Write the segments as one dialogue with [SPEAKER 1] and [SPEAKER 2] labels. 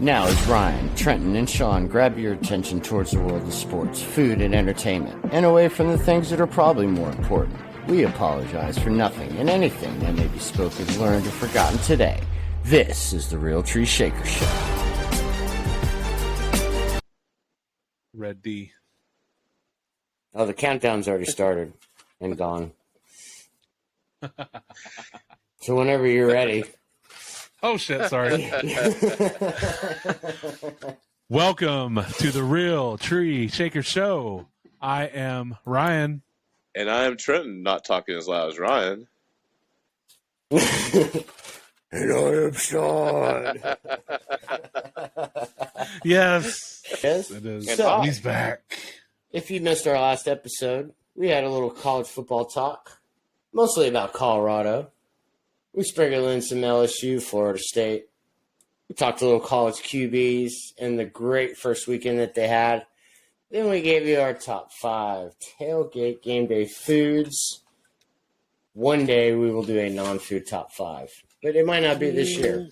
[SPEAKER 1] Now as Ryan, Trenton, and Sean grab your attention towards the world of sports, food, and entertainment, and away from the things that are probably more important. We apologize for nothing and anything that may be spoken, learned, or forgotten today. This is the Real Tree Shaker Show.
[SPEAKER 2] Red D.
[SPEAKER 1] Oh, the countdown's already started and gone. So whenever you're ready.
[SPEAKER 2] Oh, shit, sorry. Welcome to the Real Tree Shaker Show. I am Ryan.
[SPEAKER 3] And I am Trenton, not talking as loud as Ryan.
[SPEAKER 1] And I am Sean.
[SPEAKER 2] Yes.
[SPEAKER 1] Yes?
[SPEAKER 2] It is.
[SPEAKER 1] So,
[SPEAKER 2] he's back.
[SPEAKER 1] if you missed our last episode, we had a little college football talk, mostly about Colorado. We sprinkled in some LSU, Florida State. We talked a little college QBs and the great first weekend that they had. Then we gave you our top 5 tailgate game day foods. One day we will do a non-food top 5, but it might not be this year.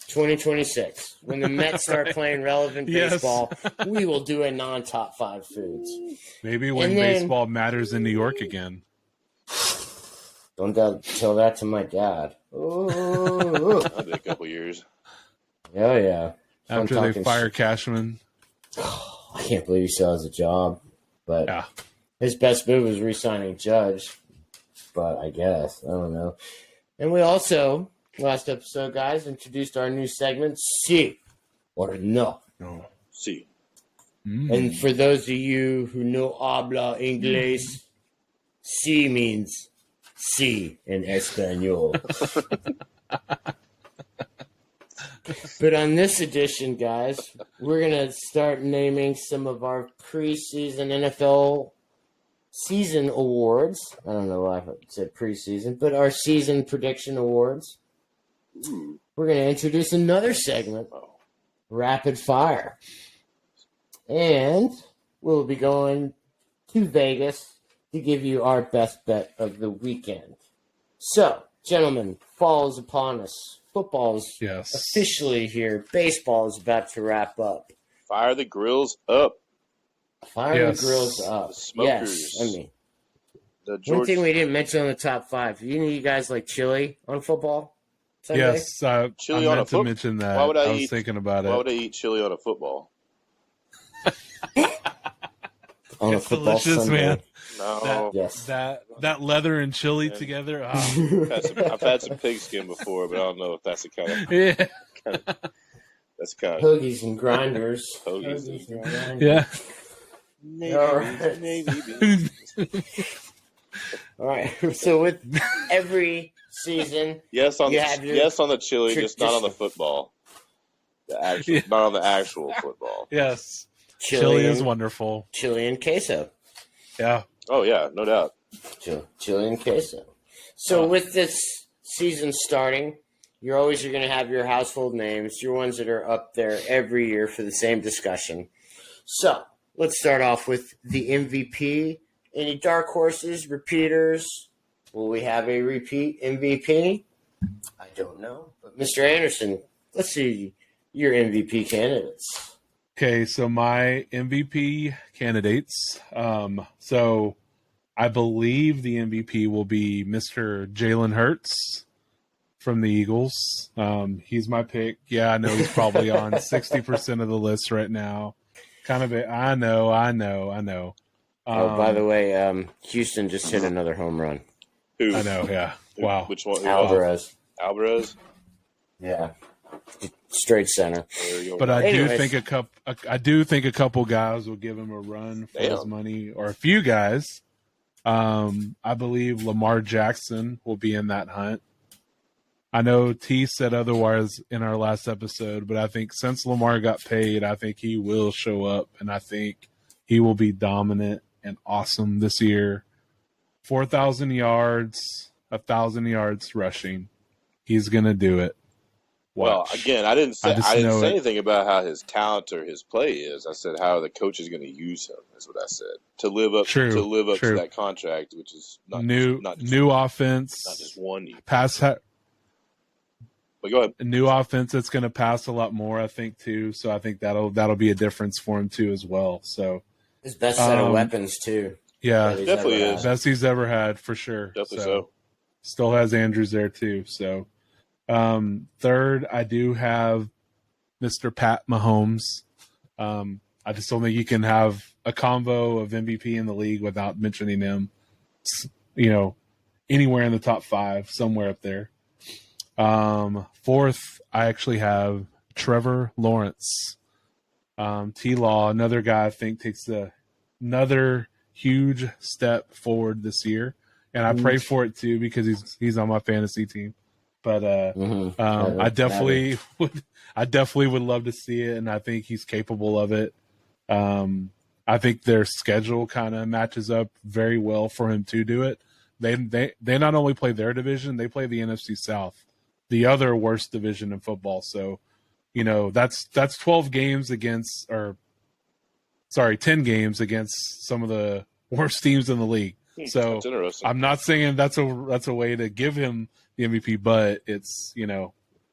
[SPEAKER 1] 2026. When the Mets start playing relevant baseball, we will do a non-top 5 foods.
[SPEAKER 2] Maybe when baseball matters in New York again.
[SPEAKER 1] Don't tell that to my dad. Oh,
[SPEAKER 3] That'll be a couple years.
[SPEAKER 1] oh yeah.
[SPEAKER 2] After they fire Cashman.
[SPEAKER 1] I can't believe he still has a job. But
[SPEAKER 2] Yeah.
[SPEAKER 1] his best move was re-signing Judge. But I guess. I don't know. And we also, last episode, guys, introduced our new segment, Sí or No.
[SPEAKER 2] No.
[SPEAKER 3] See.
[SPEAKER 1] And for those of you who know habla inglés, sí means sí in Espanol. But on this edition, guys, we're going to start naming some of our preseason NFL season awards. I don't know why I said preseason, but our season prediction awards. We're going to introduce another segment, Rapid Fire. And we'll be going to Vegas to give you our best bet of the weekend. So, gentlemen, fall is upon us. Football is officially here. Baseball is about to wrap up.
[SPEAKER 3] Fire the grills up.
[SPEAKER 1] Fire the grills up.
[SPEAKER 3] The smokers.
[SPEAKER 1] Yes, I mean, one thing we didn't mention on the top 5. You guys like chili on football Sunday?
[SPEAKER 2] Yes,
[SPEAKER 3] Chili
[SPEAKER 2] I
[SPEAKER 3] on
[SPEAKER 2] meant
[SPEAKER 3] a
[SPEAKER 2] to mention that.
[SPEAKER 3] Why would I
[SPEAKER 2] was thinking about it.
[SPEAKER 3] Why would I eat chili on a football?
[SPEAKER 1] On
[SPEAKER 2] It's
[SPEAKER 1] a football
[SPEAKER 2] delicious,
[SPEAKER 1] Sunday.
[SPEAKER 3] No.
[SPEAKER 2] That leather and chili together. Oh.
[SPEAKER 3] I've had some pigskin before, but I don't know if that's the kind of.
[SPEAKER 2] Yeah.
[SPEAKER 3] That's kind of.
[SPEAKER 1] Hoagies and grinders.
[SPEAKER 3] Hoagies
[SPEAKER 1] and grinders.
[SPEAKER 2] Yeah.
[SPEAKER 1] All right. So with every season,
[SPEAKER 3] yes on the chili, just not on the
[SPEAKER 1] tradition.
[SPEAKER 3] football. Not on the actual football.
[SPEAKER 2] Yes. Chili is wonderful.
[SPEAKER 1] Chili and queso.
[SPEAKER 2] Yeah.
[SPEAKER 3] Oh yeah, no doubt.
[SPEAKER 1] Chili and queso. So with this season starting, you're always going to have your household names, your ones that are up there every year for the same discussion. So let's start off with the MVP. Any dark horses, repeaters? Will we have a repeat MVP? I don't know. But Mr. Anderson, let's see your MVP candidates.
[SPEAKER 2] Okay, so my MVP candidates. So I believe the MVP will be Mr. Jalen Hurts from the Eagles. He's my pick. Yeah, I know he's probably on 60% of the list right now. I know.
[SPEAKER 1] Oh, by the way, Houston just hit another home run.
[SPEAKER 3] Who?
[SPEAKER 2] I know, yeah. Wow.
[SPEAKER 3] Which one?
[SPEAKER 1] Alvarez.
[SPEAKER 3] Alvarez?
[SPEAKER 1] Yeah. Straight center.
[SPEAKER 2] But I
[SPEAKER 1] Anyways.
[SPEAKER 2] do think a couple guys will give him a run for his money, or a few guys. I believe Lamar Jackson will be in that hunt. I know T said otherwise in our last episode, but I think since Lamar got paid, I think he will show up, and I think he will be dominant and awesome this year. 4,000 yards, 1,000 yards rushing. He's gonna do it.
[SPEAKER 3] Well,
[SPEAKER 2] Watch.
[SPEAKER 3] again, I didn't say
[SPEAKER 2] know it.
[SPEAKER 3] anything about how his talent or his play is. I said how the coach is going to use him. Is what I said to live up to that contract, which is not
[SPEAKER 2] new
[SPEAKER 3] just,
[SPEAKER 2] new offense,
[SPEAKER 3] not just 1 year. But go ahead.
[SPEAKER 2] A new offense that's going to pass a lot more, I think, too. So I think that'll be a difference for him too as well. So
[SPEAKER 1] his best set of weapons too.
[SPEAKER 2] Yeah,
[SPEAKER 3] definitely is
[SPEAKER 2] best he's ever had for sure.
[SPEAKER 3] Definitely so.
[SPEAKER 2] Still has Andrews there too. So third, I do have Mr. Pat Mahomes. I just don't think you can have a combo of MVP in the league without mentioning him. Anywhere in the top 5, somewhere up there. Fourth, I actually have Trevor Lawrence. T-Law, another guy I think takes another huge step forward this year, and I pray for it too because he's on my fantasy team. But I definitely would love to see it, and I think he's capable of it. I think their schedule kind of matches up very well for him to do it. They not only play their division, they play the NFC South, the other worst division in football. So, that's 12 games against, 10 games against some of the worst teams in the league. So
[SPEAKER 3] that's interesting.
[SPEAKER 2] I'm not saying that's a way to give him the MVP, but it's,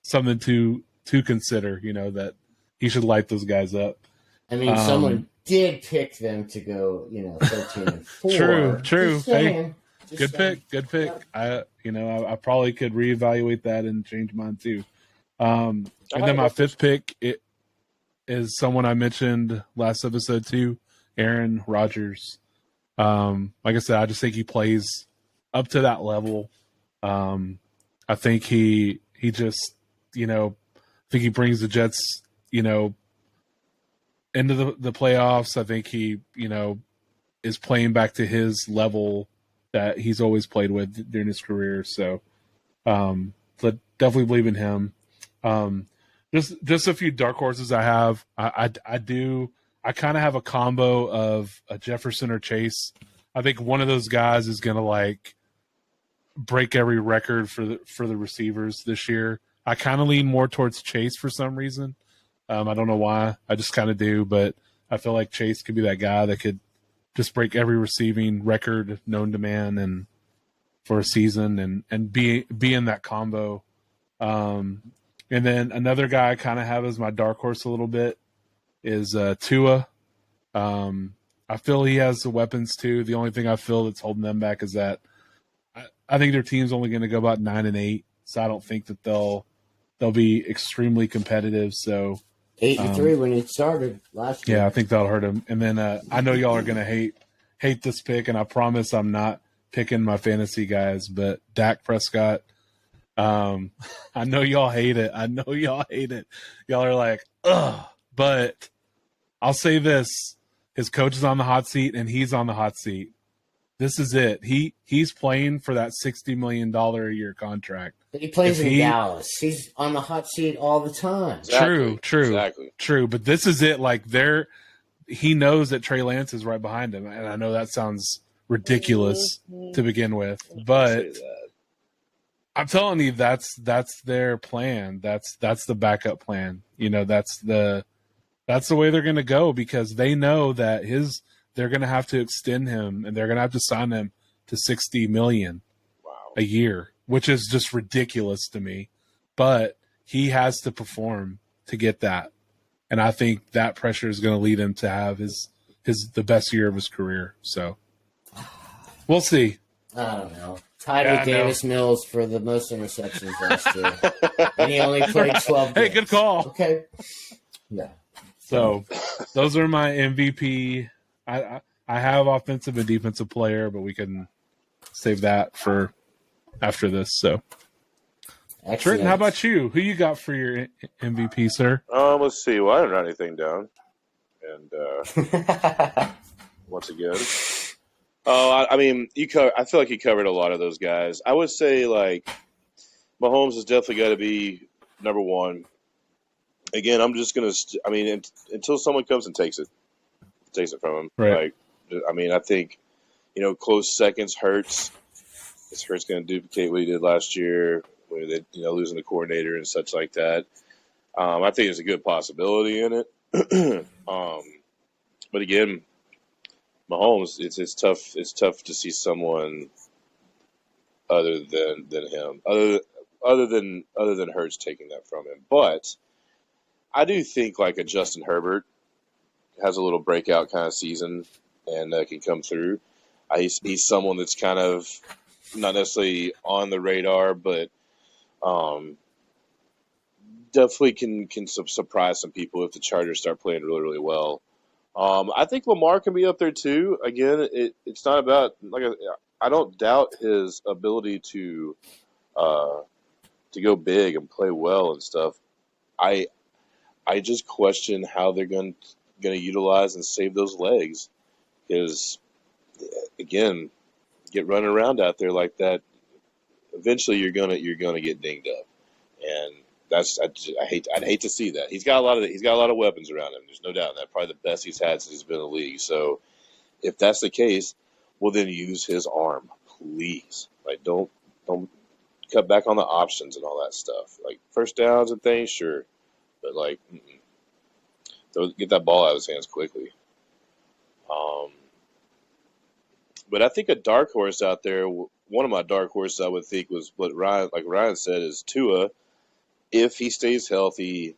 [SPEAKER 2] something to consider, that he should light those guys up.
[SPEAKER 1] I mean, someone did pick them to go, 13-4.
[SPEAKER 2] True. Hey,
[SPEAKER 1] Good
[SPEAKER 2] pick. Yep. I probably could reevaluate that and change mine too. And then my fifth pick is someone I mentioned last episode too, Aaron Rodgers. Like I said, I just think he plays up to that level. I think he just, I think he brings the Jets, into the playoffs. I think he, is playing back to his level that he's always played with during his career. So, but definitely believe in him. Just a few dark horses I have. I kind of have a combo of a Jefferson or Chase. I think one of those guys is going to break every record for the receivers this year. I kind of lean more towards Chase for some reason. I don't know why. I just kind of do, but I feel like Chase could be that guy that could just break every receiving record known to man and for a season and be in that combo. And then another guy I kind of have as my dark horse a little bit is Tua. I feel he has the weapons too. The only thing I feel that's holding them back is that I think their team's only going to go about 9-8, so I don't think that they'll be extremely competitive. So
[SPEAKER 1] 8-3 when he started last year.
[SPEAKER 2] Yeah, I think that'll hurt him. And then I know y'all are going to hate this pick, and I promise I'm not picking my fantasy guys, but Dak Prescott. I know y'all hate it. Y'all are like, ugh. But I'll say this. His coach is on the hot seat, and he's on the hot seat. This is it. He's playing for that $60 million a year contract.
[SPEAKER 1] But he plays in Dallas. He's on the hot seat all the time.
[SPEAKER 2] Exactly. True. But this is it. He knows that Trey Lance is right behind him, and I know that sounds ridiculous to begin with, but I'm telling you, that's their plan. That's the backup plan. That's the way they're going to go because they know that they're going to have to extend him and they're going to have to sign him to $60 million a year, which is just ridiculous to me. But he has to perform to get that, and I think that pressure is going to lead him to have the best year of his career. So we'll see.
[SPEAKER 1] I don't know. Tied with Davis Mills for the most interceptions last year, and he only played 12 games.
[SPEAKER 2] Hey, good call.
[SPEAKER 1] Okay. Yeah.
[SPEAKER 2] So those are my MVP. I have offensive and defensive player, but we can save that for after this. So, Trenton, how about you? Who you got for your MVP, sir?
[SPEAKER 3] Let's see. Well, I didn't write anything down, and once again, I mean, I feel like you covered a lot of those guys. I would say Mahomes has definitely got to be number one. Again, I'm just gonna. Until someone comes and takes it from him.
[SPEAKER 2] Right.
[SPEAKER 3] I think, close seconds Hurts. Is Hurts going to duplicate what he did last year with losing the coordinator and such like that? I think there's a good possibility in it. But again, Mahomes, it's tough. It's tough to see someone other than him. other than Hurts taking that from him. But I do think like a Justin Herbert has a little breakout kind of season and can come through. He's someone that's kind of not necessarily on the radar, but definitely can surprise some people if the Chargers start playing really, really well. I think Lamar can be up there too. Again, it's not about I don't doubt his ability to go big and play well and stuff. I just question how they're going to utilize and save those legs because again, get running around out there like that, eventually you're gonna get dinged up, and I'd hate to see that. He's got a lot of weapons around him. There's no doubt that probably the best he's had since he's been in the league. So if that's the case, well then use his arm, please. Like don't cut back on the options and all that stuff. Like first downs and things, sure, but like get that ball out of his hands quickly. But I think a dark horse out there, one of my dark horses I would think was what Ryan said, is Tua. If he stays healthy,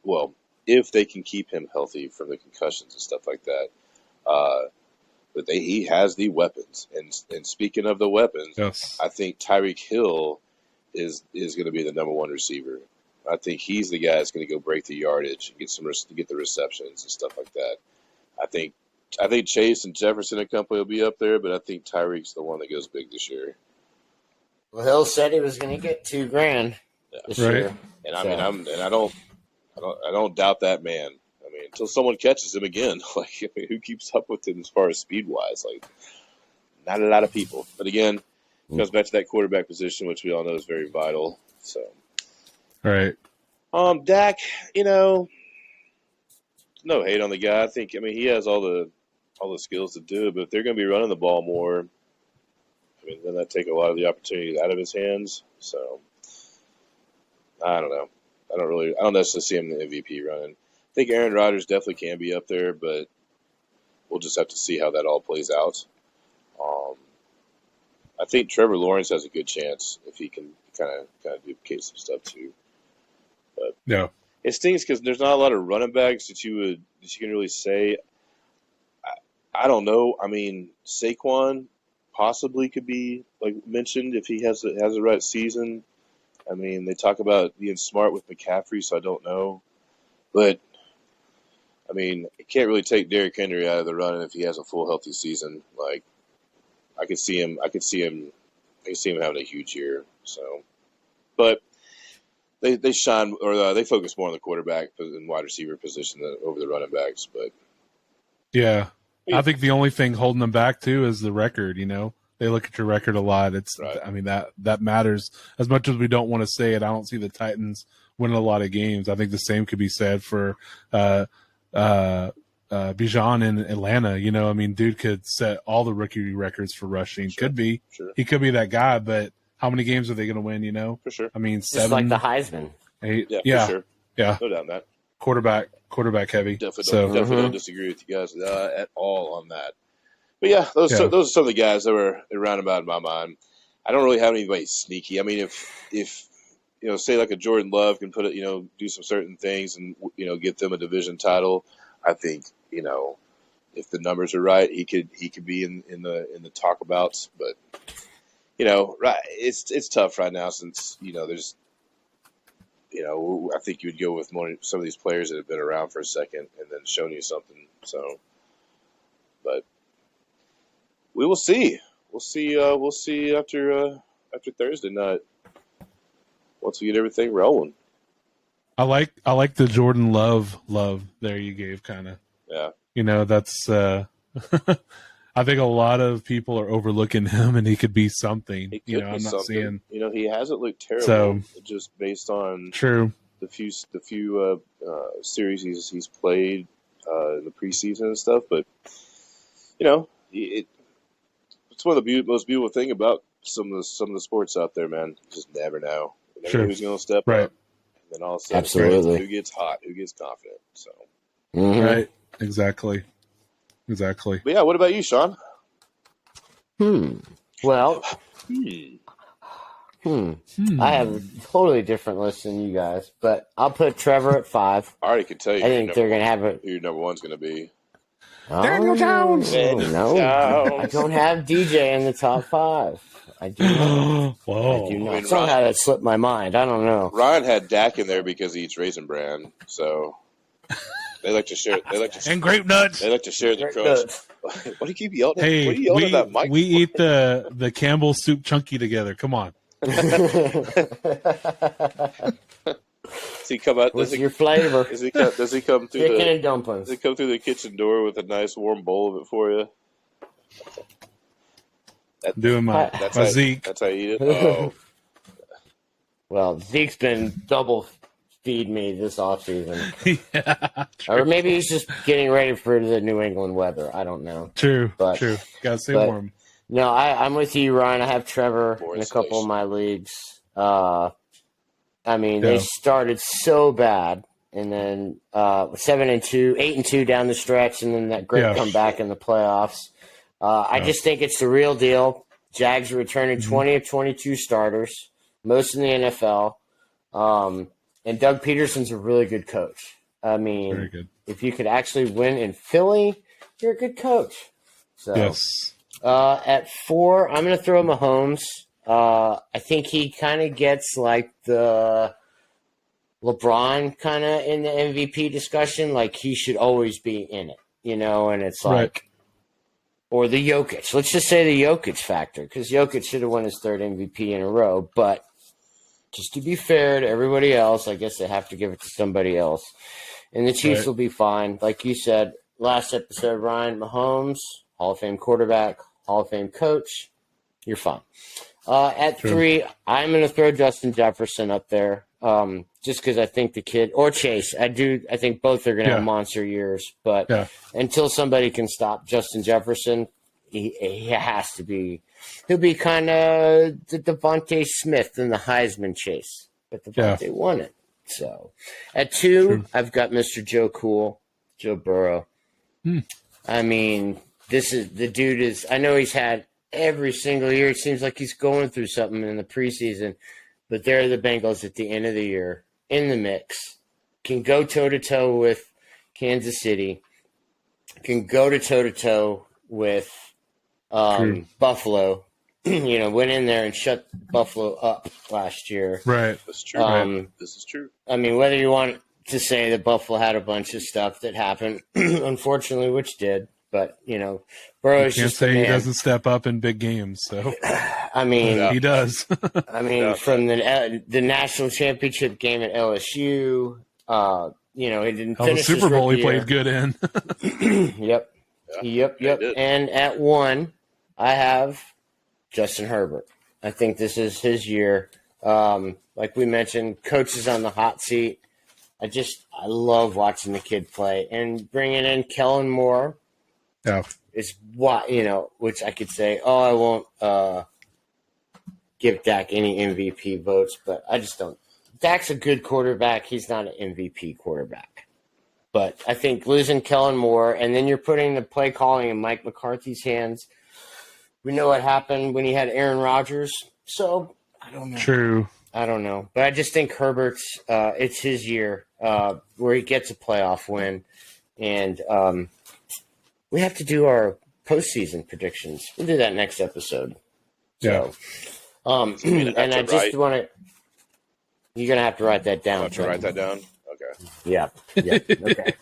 [SPEAKER 3] well, if they can keep him healthy from the concussions and stuff like that, but he has the weapons. And speaking of the weapons,
[SPEAKER 2] Yes.
[SPEAKER 3] I think Tyreek Hill is going to be the number one receiver. I think he's the guy that's going to go break the yardage and get the receptions and stuff like that. I think Chase and Jefferson and company will be up there, but I think Tyreek's the one that goes big this year.
[SPEAKER 1] Well, Hill said he was going to get $2,000 this
[SPEAKER 2] Right.
[SPEAKER 1] year.
[SPEAKER 3] And I don't doubt that man. I mean, until someone catches him again, who keeps up with him as far as speed wise? Like, not a lot of people. But again, it goes back to that quarterback position, which we all know is very vital. So,
[SPEAKER 2] Right.
[SPEAKER 3] Dak, no hate on the guy. I mean, he has all the skills to do it, but if they're going to be running the ball more, I mean, then that take a lot of the opportunities out of his hands. So, I don't know. I don't necessarily see him in the MVP running. I think Aaron Rodgers definitely can be up there, but we'll just have to see how that all plays out. I think Trevor Lawrence has a good chance if he can kind of duplicate some stuff too. But
[SPEAKER 2] No.
[SPEAKER 3] it stings because there's not a lot of running backs that you can really say. I don't know. I mean, Saquon possibly could be mentioned if he has the right season. I mean, they talk about being smart with McCaffrey, so I don't know. But I mean, it can't really take Derrick Henry out of the running if he has a full healthy season. Like, I could see him having a huge year. So, but they shine or they focus more on the quarterback and wide receiver position than over the running backs. But
[SPEAKER 2] Yeah. I think the only thing holding them back too is the record. They look at your record a lot.
[SPEAKER 3] Right.
[SPEAKER 2] I mean, that matters as much as we don't want to say it. I don't see the Titans winning a lot of games. I think the same could be said for Bijan in Atlanta. I mean, dude could set all the rookie records for rushing.
[SPEAKER 3] Sure.
[SPEAKER 2] Could be.
[SPEAKER 3] Sure.
[SPEAKER 2] He could be that guy, but how many games are they going to win?
[SPEAKER 3] For sure.
[SPEAKER 2] I mean,
[SPEAKER 1] Just
[SPEAKER 2] 7,
[SPEAKER 1] like the Heisman.
[SPEAKER 2] 8.
[SPEAKER 3] Yeah, for sure.
[SPEAKER 2] Yeah.
[SPEAKER 3] No doubt in that.
[SPEAKER 2] Quarterback heavy.
[SPEAKER 3] Definitely don't disagree with you guys at all on that. But yeah, those are some of the guys that were around about in my mind. I don't really have anybody sneaky. I mean, if say like a Jordan Love can do some certain things and get them a division title, I think if the numbers are right, he could be in the talk abouts. But right, it's tough right now since there's. I think you would go with some of these players that have been around for a second and then shown you something. So, but we will see. We'll see after Thursday night once we get everything rolling.
[SPEAKER 2] I like the Jordan Love there you gave kind of.
[SPEAKER 3] Yeah.
[SPEAKER 2] That's I think a lot of people are overlooking him, and he could be something.
[SPEAKER 3] He could be
[SPEAKER 2] I'm not
[SPEAKER 3] something.
[SPEAKER 2] seeing.
[SPEAKER 3] He hasn't looked terrible.
[SPEAKER 2] So,
[SPEAKER 3] just based on
[SPEAKER 2] True.
[SPEAKER 3] the few series he's played in the preseason and stuff. But it's one of the most beautiful thing about some of the sports out there, man. You just never know. You never know who's going to step up. And then all of a sudden,
[SPEAKER 1] Absolutely.
[SPEAKER 3] who gets hot, who gets confident. So,
[SPEAKER 2] Right. Exactly.
[SPEAKER 3] But yeah, what about you, Sean?
[SPEAKER 1] Well, I have a totally different list than you guys, but I'll put Trevor at 5.
[SPEAKER 3] I already can tell you.
[SPEAKER 1] I think they're going to have
[SPEAKER 3] who your number one's going to be.
[SPEAKER 2] Daniel Jones.
[SPEAKER 1] No, I don't have DJ in the top 5. I do not.
[SPEAKER 2] Whoa.
[SPEAKER 1] I do not.
[SPEAKER 3] I mean,
[SPEAKER 1] Somehow that slipped my mind. I don't know.
[SPEAKER 3] Ryan had Dak in there because he eats Raisin Bran, so they like to share.
[SPEAKER 2] And grape nuts.
[SPEAKER 3] They like to share the
[SPEAKER 1] Great
[SPEAKER 3] crust.
[SPEAKER 1] nuts.
[SPEAKER 3] What do you keep yelling?
[SPEAKER 2] Hey,
[SPEAKER 3] what are you yelling at that mic?
[SPEAKER 2] we eat the Campbell soup chunky together. Come on.
[SPEAKER 3] Does he come out?
[SPEAKER 1] What's your flavor?
[SPEAKER 3] Does he come through
[SPEAKER 1] Chicken
[SPEAKER 3] the?
[SPEAKER 1] and dumplings.
[SPEAKER 3] Does he come through the kitchen door with a nice warm bowl of it for you?
[SPEAKER 2] Doing my Zeke.
[SPEAKER 3] That's how you eat it. Oh,
[SPEAKER 1] Well, Zeke's been double feed me this offseason.
[SPEAKER 2] Yeah,
[SPEAKER 1] Or maybe he's just getting ready for the New England weather. I don't know.
[SPEAKER 2] true.
[SPEAKER 1] But-
[SPEAKER 2] Gotta stay
[SPEAKER 1] but-
[SPEAKER 2] warm.
[SPEAKER 1] No, I'm with you, Ryan. I have Trevor
[SPEAKER 3] More
[SPEAKER 1] in a couple of
[SPEAKER 3] insulation.
[SPEAKER 1] my leagues. I mean,
[SPEAKER 2] Yeah.
[SPEAKER 1] they started so bad, and then 7-2, 8-2 down the stretch, and then that great
[SPEAKER 2] Yeah.
[SPEAKER 1] comeback in the playoffs. I just think it's the real deal. Jags are returning 20 of 22 starters, most in the NFL. And Doug Peterson's a really good coach. I
[SPEAKER 2] Very
[SPEAKER 1] mean,
[SPEAKER 2] good.
[SPEAKER 1] if you could actually win in Philly, you're a good coach. So.
[SPEAKER 2] Yes.
[SPEAKER 1] At 4, I'm going to throw Mahomes. I think he kind of gets like the LeBron kind of in the MVP discussion. Like he should always be in it, and it's like,
[SPEAKER 2] Right.
[SPEAKER 1] or the Jokic. Let's just say the Jokic factor because Jokic should have won his 3rd MVP in a row. But just to be fair to everybody else, I guess they have to give it to somebody else. And the Chiefs
[SPEAKER 2] Right.
[SPEAKER 1] will be fine. Like you said last episode, Ryan Mahomes, Hall of Fame quarterback, Hall of Fame coach, you're fine. At
[SPEAKER 2] True.
[SPEAKER 1] 3, I'm going to throw Justin Jefferson up there just because I think the kid – or Chase. I think both are going to
[SPEAKER 2] Yeah.
[SPEAKER 1] have monster years. But
[SPEAKER 2] Yeah.
[SPEAKER 1] until somebody can stop Justin Jefferson, he has to be – he'll be kind of the Devontae Smith in the Heisman chase. But Devontae won it. So at 2,
[SPEAKER 2] True.
[SPEAKER 1] I've got Mr. Joe Cool, Joe Burrow. I mean – the dude is, I know he's had every single year. It seems like he's going through something in the preseason, but they're the Bengals at the end of the year in the mix. Can go toe to toe with Kansas City. Can go to toe to toe with Buffalo. Went in there and shut Buffalo up last year.
[SPEAKER 2] Right.
[SPEAKER 3] that's true. This is true.
[SPEAKER 1] I mean, whether you want to say that Buffalo had a bunch of stuff that happened, unfortunately, which did. But, Burrow's
[SPEAKER 2] Can't
[SPEAKER 1] just a
[SPEAKER 2] say he
[SPEAKER 1] man.
[SPEAKER 2] doesn't step up in big games. So
[SPEAKER 1] I mean,
[SPEAKER 3] Yeah.
[SPEAKER 2] he does.
[SPEAKER 3] Yeah.
[SPEAKER 1] from the national championship game at LSU, he didn't
[SPEAKER 2] Hell, the
[SPEAKER 1] finish
[SPEAKER 2] Super
[SPEAKER 1] his
[SPEAKER 2] Bowl he
[SPEAKER 1] rookie
[SPEAKER 2] played good in.
[SPEAKER 1] year. Yep.
[SPEAKER 3] Yeah, he did.
[SPEAKER 1] And at 1, I have Justin Herbert. I think this is his year. Like we mentioned, coach is on the hot seat. I love watching the kid play and bringing in Kellen Moore.
[SPEAKER 2] Yeah.
[SPEAKER 1] Is what which I could say, I won't give Dak any MVP votes, but I just don't. Dak's a good quarterback. He's not an MVP quarterback. But I think losing Kellen Moore, and then you're putting the play calling in Mike McCarthy's hands. We know what happened when he had Aaron Rodgers, so I don't know.
[SPEAKER 2] True.
[SPEAKER 1] I don't know, but I just think Herbert's it's his year where he gets a playoff win, and we have to do our postseason predictions. We'll do that next episode.
[SPEAKER 2] Yeah.
[SPEAKER 1] So, and I just want to. You're gonna have to write that down.
[SPEAKER 3] I have to write that down. Okay.
[SPEAKER 1] Yeah. Yeah. Okay.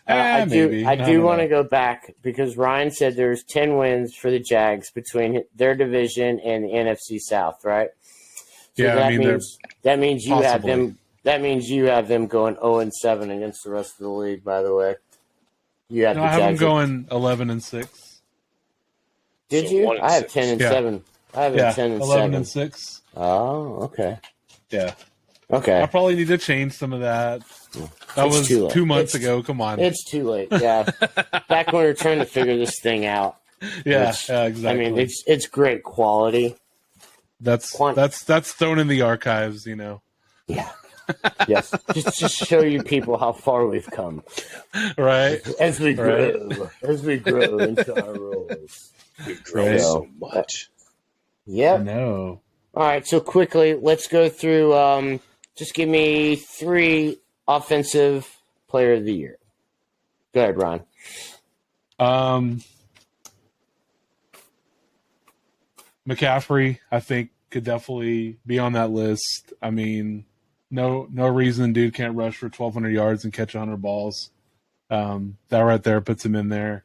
[SPEAKER 1] I
[SPEAKER 2] maybe.
[SPEAKER 1] do want to go back because Ryan said there's 10 wins for the Jags between their division and the NFC South, right? So
[SPEAKER 2] Yeah, I mean,
[SPEAKER 1] that means you have
[SPEAKER 2] possibly.
[SPEAKER 1] them. That means you have them going 0-7 against the rest of the league. By the way, you have
[SPEAKER 2] No,
[SPEAKER 1] the
[SPEAKER 2] I have them
[SPEAKER 1] Jags.
[SPEAKER 2] going 11-6.
[SPEAKER 1] Did
[SPEAKER 3] So
[SPEAKER 1] you?
[SPEAKER 3] 1 and
[SPEAKER 1] I have
[SPEAKER 3] 6.
[SPEAKER 1] 10-7. I have it
[SPEAKER 2] Yeah,
[SPEAKER 1] 10-7.
[SPEAKER 2] 11-6.
[SPEAKER 1] Oh, okay.
[SPEAKER 2] Yeah,
[SPEAKER 1] Okay.
[SPEAKER 2] I probably need to change some of that. That
[SPEAKER 1] It's
[SPEAKER 2] was
[SPEAKER 1] too late.
[SPEAKER 2] 2 months
[SPEAKER 1] It's-
[SPEAKER 2] ago. Come on.
[SPEAKER 1] It's too late. Yeah. Back when we were trying to figure this thing out.
[SPEAKER 2] yeah,
[SPEAKER 1] which,
[SPEAKER 2] exactly.
[SPEAKER 1] I mean, it's great quality.
[SPEAKER 2] that's thrown in the archives.
[SPEAKER 1] Yeah. Yes. just show you people how far we've come
[SPEAKER 2] Right.
[SPEAKER 1] as we grow,
[SPEAKER 2] Right.
[SPEAKER 1] as we grow into our roles.
[SPEAKER 3] We've grown
[SPEAKER 2] Right.
[SPEAKER 3] so much.
[SPEAKER 1] Yep.
[SPEAKER 2] No.
[SPEAKER 1] All right, so quickly, let's go through. Just give me 3 offensive player of the year. Go ahead, Ron.
[SPEAKER 2] McCaffrey, I think, could definitely be on that list. I mean, no reason dude can't rush for 1,200 yards and catch 100 balls. That right there puts him in there.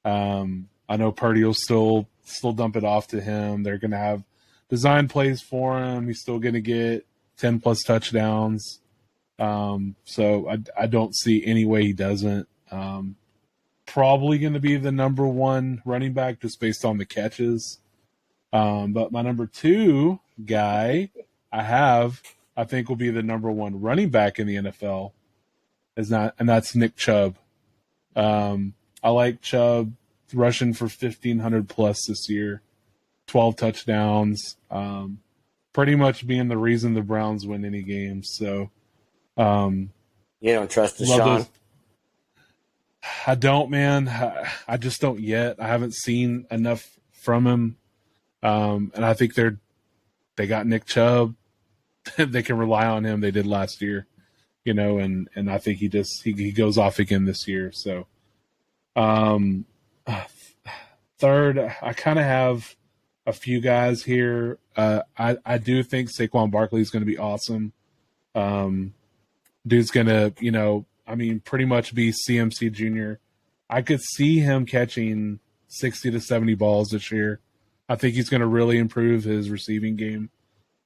[SPEAKER 2] I know Purdy will still dump it off to him. They're going to have design plays for him. He's still going to get 10-plus touchdowns. So I don't see any way he doesn't. Probably going to be the number 1 running back just based on the catches. But my number 2 guy I think will be the number 1 running back in the NFL and that's Nick Chubb. I like Chubb rushing for 1,500 plus this year, 12 touchdowns, pretty much being the reason the Browns win any games. So,
[SPEAKER 1] you don't trust Deshaun?
[SPEAKER 2] I don't, man. I just don't yet. I haven't seen enough from him, and I think they got Nick Chubb. They can rely on him. They did last year, and I think he goes off again this year. So, third, I kind of have a few guys here. I do think Saquon Barkley is going to be awesome. Dude's going to, pretty much be CMC Jr. I could see him catching 60 to 70 balls this year. I think he's going to really improve his receiving game,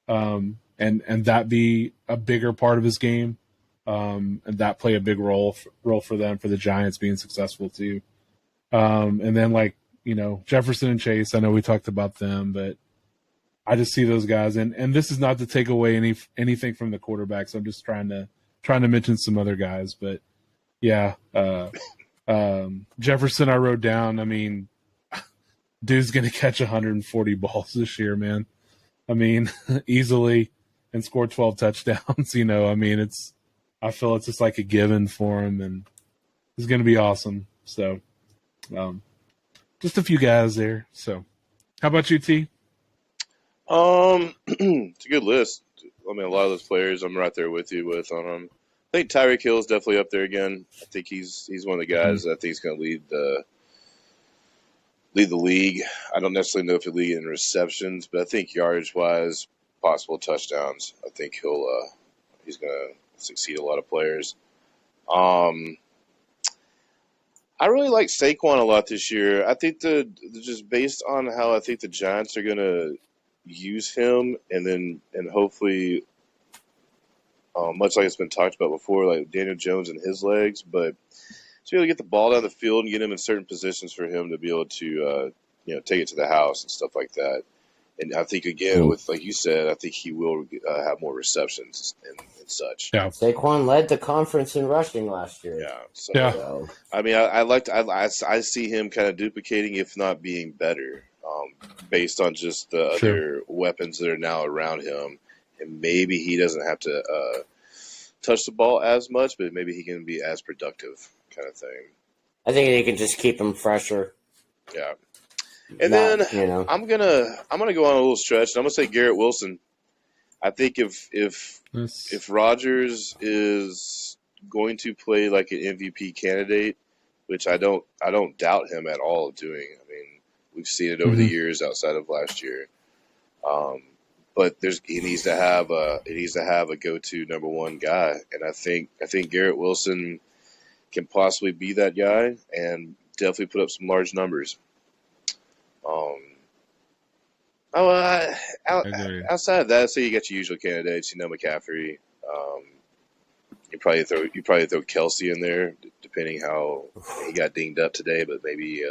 [SPEAKER 2] and that be a bigger part of his game, and that play a big role for them, for the Giants being successful too. And then Jefferson and Chase, I know we talked about them, but I just see those guys, and this is not to take away anything from the quarterbacks. I'm just trying to mention some other guys, but yeah, Jefferson I wrote down. I mean, dude's gonna catch 140 balls this year, man. I mean, easily, and score 12 touchdowns. I feel it's just like a given for him, and he's gonna be awesome. So, just a few guys there. So, how about you, T?
[SPEAKER 3] It's a good list. I mean, a lot of those players I'm right there with you with on them. I think Tyreek Hill is definitely up there again. I think he's one of the guys that I think is going to lead the league. I don't necessarily know if he'll lead in receptions, but I think yardage wise, possible touchdowns. I think he's going to succeed a lot of players. I really like Saquon a lot this year. I think just based on how I think the Giants are going to use him, and hopefully, much like it's been talked about before, like Daniel Jones and his legs, but to be able to get the ball down the field and get him in certain positions for him to be able to take it to the house and stuff like that. And I think again, with like you said, I think he will have more receptions and such.
[SPEAKER 2] Yeah,
[SPEAKER 1] Saquon led the conference in rushing last year.
[SPEAKER 3] Yeah. So,
[SPEAKER 2] yeah.
[SPEAKER 3] I mean, I see him kind of duplicating, if not being better, based on just the other weapons that are now around him, and maybe he doesn't have to touch the ball as much, but maybe he can be as productive, kind of thing.
[SPEAKER 1] I think they can just keep him fresher.
[SPEAKER 3] Yeah. And then I'm gonna go on a little stretch, and I'm gonna say Garrett Wilson. I think if Rodgers is going to play like an MVP candidate, which I don't doubt him at all of doing. I mean, we've seen it over the years outside of last year. But he needs to have a go-to number 1 guy, and I think Garrett Wilson can possibly be that guy and definitely put up some large numbers. Outside of that, so you got your usual candidates, McCaffrey. You probably throw Kelsey in there, depending how he got dinged up today, but maybe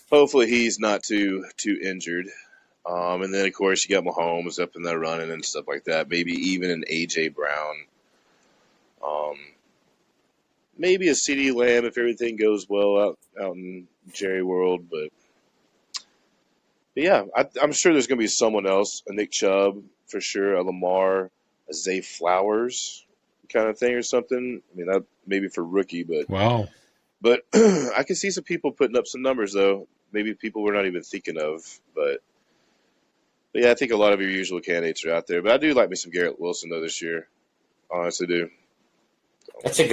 [SPEAKER 3] hopefully he's not too injured. And then of course you got Mahomes up in there running and stuff like that. Maybe even an AJ Brown. Maybe a CeeDee Lamb if everything goes well out in Jerry World, but yeah, I'm sure there's going to be someone else, a Nick Chubb for sure, a Lamar, a Zay Flowers kind of thing or something. I mean, that maybe for rookie, but
[SPEAKER 2] wow.
[SPEAKER 3] But I can see some people putting up some numbers though. Maybe people we're not even thinking of, but But yeah, I think a lot of your usual candidates are out there. But I do like me some Garrett Wilson though this year. Honestly, do.
[SPEAKER 1] That's a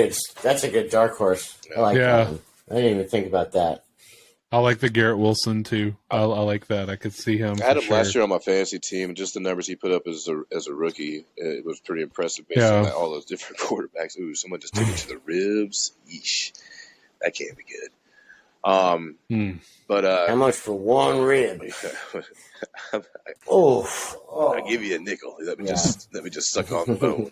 [SPEAKER 1] good dark horse. I like that one. I didn't even think about that.
[SPEAKER 2] I like the Garrett Wilson too. I like that. I could see him.
[SPEAKER 3] I had him last year on my fantasy team, and just the numbers he put up as a rookie, it was pretty impressive based on all those different quarterbacks. Ooh, someone just took it to the ribs. Yeesh, that can't be good. But
[SPEAKER 1] how much for one rib? Oh,
[SPEAKER 3] I'll give you a nickel. Let me just suck on the bone.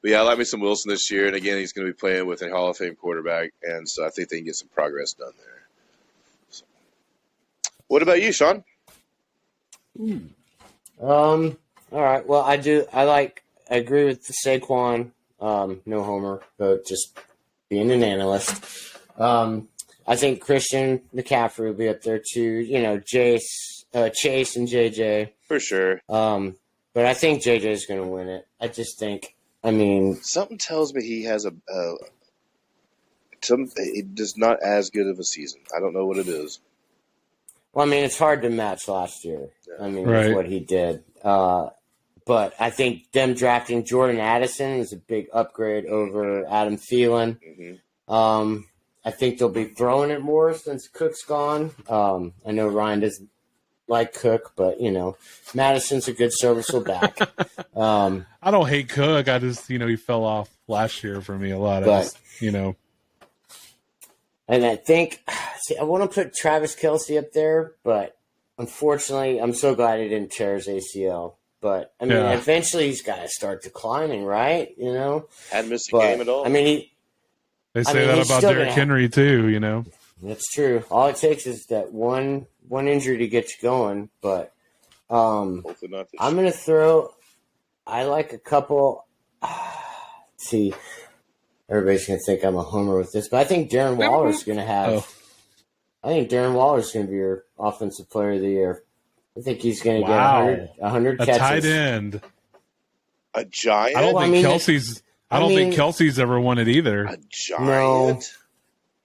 [SPEAKER 3] But yeah, I like me some Wilson this year, and again, he's going to be playing with a Hall of Fame quarterback, and so I think they can get some progress done there. So. What about you, Sean?
[SPEAKER 1] All right. Well, I agree with the Saquon. No homer, but just being an analyst. I think Christian McCaffrey will be up there too. You know, Chase and JJ
[SPEAKER 3] for sure.
[SPEAKER 1] But I think JJ is going to win it. I just think. I mean,
[SPEAKER 3] something tells me he has it does not as good of a season. I don't know what it is.
[SPEAKER 1] Well, I mean, it's hard to match last year. Yeah. I mean, with what he did. But I think them drafting Jordan Addison is a big upgrade over Adam Thielen. Mm-hmm. I think they'll be throwing it more since Cook's gone. I know Ryan doesn't like Cook, but, you know, Madison's a good serviceable back.
[SPEAKER 2] I don't hate Cook. I just, he fell off last year for me a lot.
[SPEAKER 1] And I think, I want to put Travis Kelce up there, but unfortunately, I'm so glad he didn't tear his ACL. But, I mean, eventually he's got to start declining, right? You know?
[SPEAKER 3] Hadn't missed a game at all.
[SPEAKER 1] I mean,
[SPEAKER 2] they say that about Derrick Henry, too,
[SPEAKER 1] That's true. All it takes is that one injury to get you going. But I'm going to throw – I like a couple see, everybody's going to think I'm a homer with this, but I think Darren Waller's going to have I think Darren Waller's going to be your offensive player of the year. I think he's going to get 100 catches.
[SPEAKER 2] A tight end.
[SPEAKER 3] A giant?
[SPEAKER 2] I don't think Kelsey's ever won it either.
[SPEAKER 3] A giant?
[SPEAKER 1] No.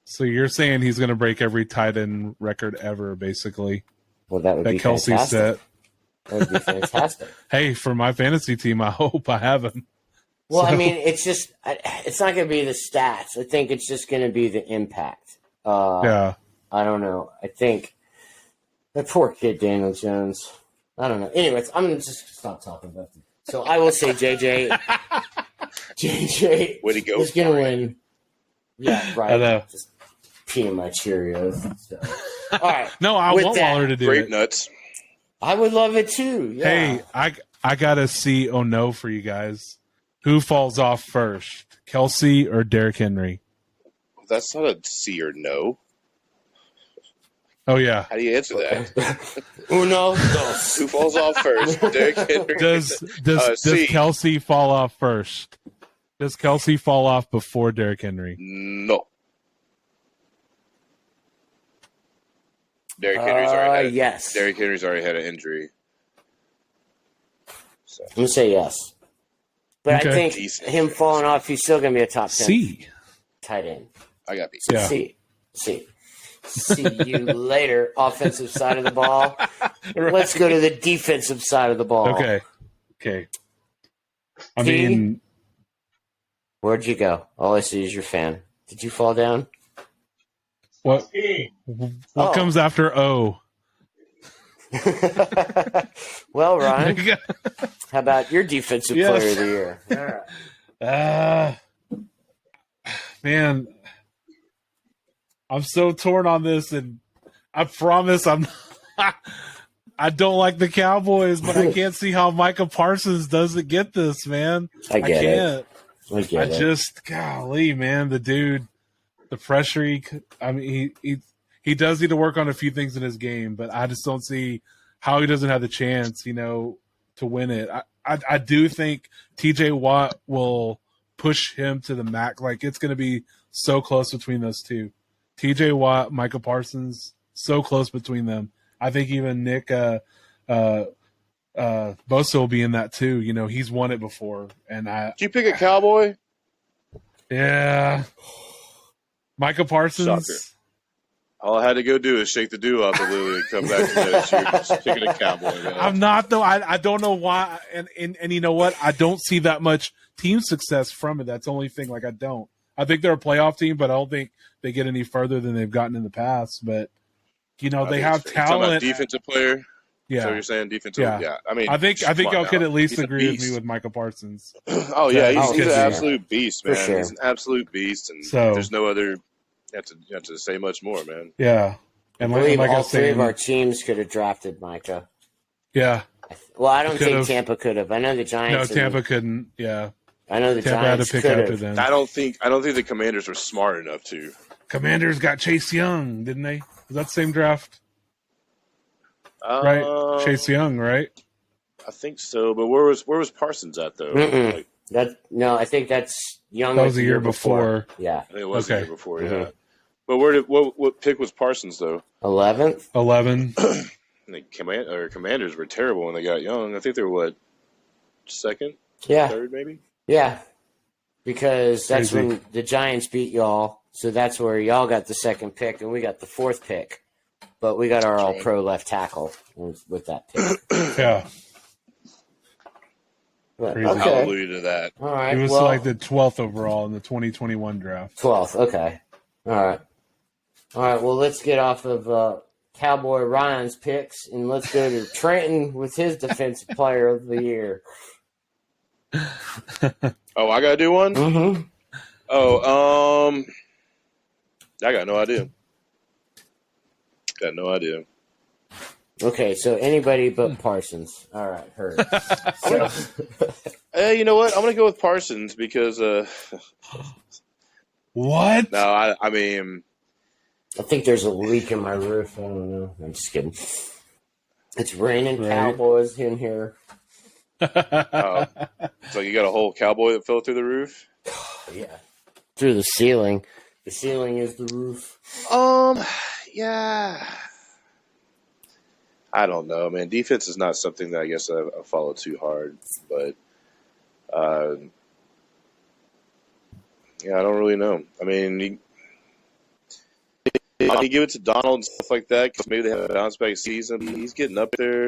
[SPEAKER 2] So you're saying he's going to break every tight end record ever, basically?
[SPEAKER 1] Well, that would be
[SPEAKER 2] Kelsey
[SPEAKER 1] fantastic. That would be fantastic.
[SPEAKER 2] Hey, for my fantasy team, I hope I have him.
[SPEAKER 1] Well, I mean, it's not going to be the stats. I think it's just going to be the impact. I don't know. I think that poor kid, Daniel Jones. I don't know. Anyways, I'm going to just stop talking about it. So I will say JJ. JJ
[SPEAKER 3] way to go,
[SPEAKER 1] is going to win. Yeah, right.
[SPEAKER 2] I know.
[SPEAKER 1] Just peeing my Cheerios. So. All right.
[SPEAKER 2] No, I want Waller to do
[SPEAKER 3] grape
[SPEAKER 2] it.
[SPEAKER 3] Nuts.
[SPEAKER 1] I would love it too. Yeah.
[SPEAKER 2] Hey, I got to see no for you guys. Who falls off first, Kelsey or Derrick Henry?
[SPEAKER 3] That's not a see or no.
[SPEAKER 2] Oh, yeah.
[SPEAKER 3] How do you answer that?
[SPEAKER 1] Uno, dos.
[SPEAKER 3] Who falls off first? Derrick Henry.
[SPEAKER 2] Does Kelsey fall off first? Does Kelsey fall off before Derrick Henry?
[SPEAKER 3] No. Derrick Henry's already had
[SPEAKER 1] yes.
[SPEAKER 3] Derrick Henry's already had an injury.
[SPEAKER 1] So. I'm going to say yes. But I think him falling off, he's still going to be a top 10 tight end.
[SPEAKER 3] I got beat.
[SPEAKER 2] Yeah.
[SPEAKER 1] See you later, offensive side of the ball. Let's go to the defensive side of the ball.
[SPEAKER 2] Okay. I mean,
[SPEAKER 1] where'd you go? All I see is your fan. Did you fall down?
[SPEAKER 2] What comes after O?
[SPEAKER 1] Well, Ryan, how about your defensive player of the year?
[SPEAKER 2] Man, I'm so torn on this, and I promise I don't like the Cowboys, but I can't see how Micah Parsons doesn't get this, man.
[SPEAKER 1] I can't.
[SPEAKER 2] I just, golly, man, the dude, the pressure. He does need to work on a few things in his game, but I just don't see how he doesn't have the chance, to win it. I do think TJ Watt will push him to the max. Like, it's going to be so close between those two. TJ Watt, Micah Parsons, so close between them. I think even Nick Bosa will be in that too. He's won it before. And
[SPEAKER 3] did you pick a Cowboy?
[SPEAKER 2] Yeah. Micah Parsons.
[SPEAKER 3] Shocker. All I had to go do is shake the dew off the lily and come back to this. You're just picking a Cowboy. Man.
[SPEAKER 2] I'm not though. I don't know why. And you know what? I don't see that much team success from it. That's the only thing. Like I don't. I think they're a playoff team, but I don't think they get any further than they've gotten in the past. But they have talent.
[SPEAKER 3] Defensive player.
[SPEAKER 2] Yeah.
[SPEAKER 3] So you're saying defensive? Yeah. I mean,
[SPEAKER 2] I think y'all could at least agree with
[SPEAKER 3] beast.
[SPEAKER 2] me with Micah Parsons.
[SPEAKER 3] Oh yeah, he's an absolute beast, man.
[SPEAKER 1] Sure.
[SPEAKER 3] He's an absolute beast, and
[SPEAKER 2] So,
[SPEAKER 3] there's no other. You have to say much more, man.
[SPEAKER 2] Yeah. And
[SPEAKER 1] I believe
[SPEAKER 2] like
[SPEAKER 1] all
[SPEAKER 2] I
[SPEAKER 1] three
[SPEAKER 2] said,
[SPEAKER 1] of our teams could have drafted Micah.
[SPEAKER 2] Yeah.
[SPEAKER 1] Well, I don't think
[SPEAKER 2] Could've.
[SPEAKER 1] Tampa could have. I know the
[SPEAKER 2] No,
[SPEAKER 1] Giants.
[SPEAKER 2] Tampa couldn't. Yeah.
[SPEAKER 1] I know the
[SPEAKER 2] Tampa had
[SPEAKER 1] Giants
[SPEAKER 2] to pick
[SPEAKER 1] could
[SPEAKER 2] after
[SPEAKER 1] have.
[SPEAKER 2] them.
[SPEAKER 3] I don't think the Commanders were smart enough to.
[SPEAKER 2] Commanders got Chase Young, didn't they? Was that the same draft? Right? Chase Young, right?
[SPEAKER 3] I think so, but where was Parsons at though?
[SPEAKER 1] Mm-mm. I think that's Young.
[SPEAKER 2] That was the year before.
[SPEAKER 1] Yeah,
[SPEAKER 3] I think it was the
[SPEAKER 2] Okay.
[SPEAKER 3] year before.
[SPEAKER 1] Mm-hmm.
[SPEAKER 3] Yeah, but what pick was Parsons though?
[SPEAKER 1] 11th.
[SPEAKER 2] 11.
[SPEAKER 3] The Commanders were terrible when they got Young. I think they were second,
[SPEAKER 1] Yeah,
[SPEAKER 3] third, maybe.
[SPEAKER 1] yeah, because that's
[SPEAKER 2] Crazy.
[SPEAKER 1] when the Giants beat y'all. So that's where y'all got the second pick, and we got the fourth pick. But we got our all-pro left tackle with that pick.
[SPEAKER 2] Yeah.
[SPEAKER 1] But,
[SPEAKER 2] Crazy.
[SPEAKER 1] okay,
[SPEAKER 3] Hallelujah to that.
[SPEAKER 1] all right.
[SPEAKER 2] He was
[SPEAKER 1] well,
[SPEAKER 2] selected 12th overall in the 2021 draft.
[SPEAKER 1] 12th. Okay, all right. Well, let's get off of Cowboy Ryan's picks and let's go to Trenton with his Defensive Player of the Year.
[SPEAKER 3] Oh, I gotta do one.
[SPEAKER 1] Mm-hmm.
[SPEAKER 3] Oh, I got no idea. Got no idea.
[SPEAKER 1] Okay, so anybody but Parsons. All right, heard. So,
[SPEAKER 3] You know what? I'm gonna go with Parsons because
[SPEAKER 2] What?
[SPEAKER 3] no, I mean,
[SPEAKER 1] I think there's a leak in my roof. I don't know. I'm just kidding. It's raining
[SPEAKER 2] Right.
[SPEAKER 1] Cowboys in here.
[SPEAKER 3] so you got a whole Cowboy that fell through the roof.
[SPEAKER 1] Yeah. Through the ceiling. The ceiling is the roof.
[SPEAKER 3] Yeah. I don't know, man. Defense is not something that I guess I follow too hard, but yeah, I don't really know. I mean, you give it to Donald and stuff like that because maybe they have a bounce back season. He's getting up there.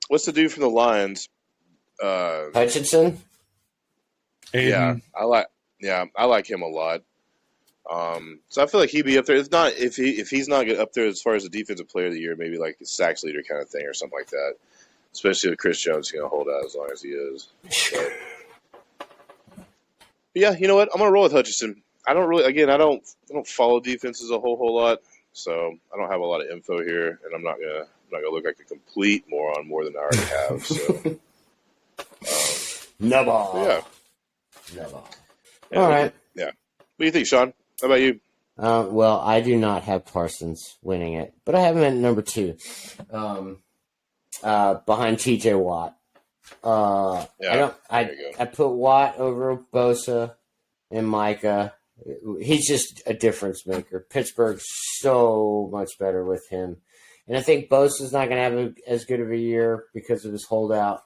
[SPEAKER 3] What's the dude from the Lions?
[SPEAKER 1] Hutchinson?
[SPEAKER 2] Aiden.
[SPEAKER 3] I like him a lot. So I feel like he'd be up there. If he's not up there as far as the defensive player of the year, maybe like a sacks leader kind of thing or something like that. Especially if Chris Jones is going to hold out as long as he is. But yeah, you know what? I'm going to roll with Hutchinson. I don't follow defenses a whole lot, so I don't have a lot of info here, and I'm not gonna look like a complete moron more than I already have. So
[SPEAKER 1] No.
[SPEAKER 3] yeah.
[SPEAKER 1] Never.
[SPEAKER 3] Yeah,
[SPEAKER 1] All right.
[SPEAKER 3] Yeah. What do you think, Sean? How about you?
[SPEAKER 1] Well, I do not have Parsons winning it, but I have him at number 2, behind T.J. Watt.
[SPEAKER 3] There you go.
[SPEAKER 1] I put Watt over Bosa and Micah. He's just a difference maker. Pittsburgh's so much better with him, and I think Bosa's not going to have as good of a year because of his holdout.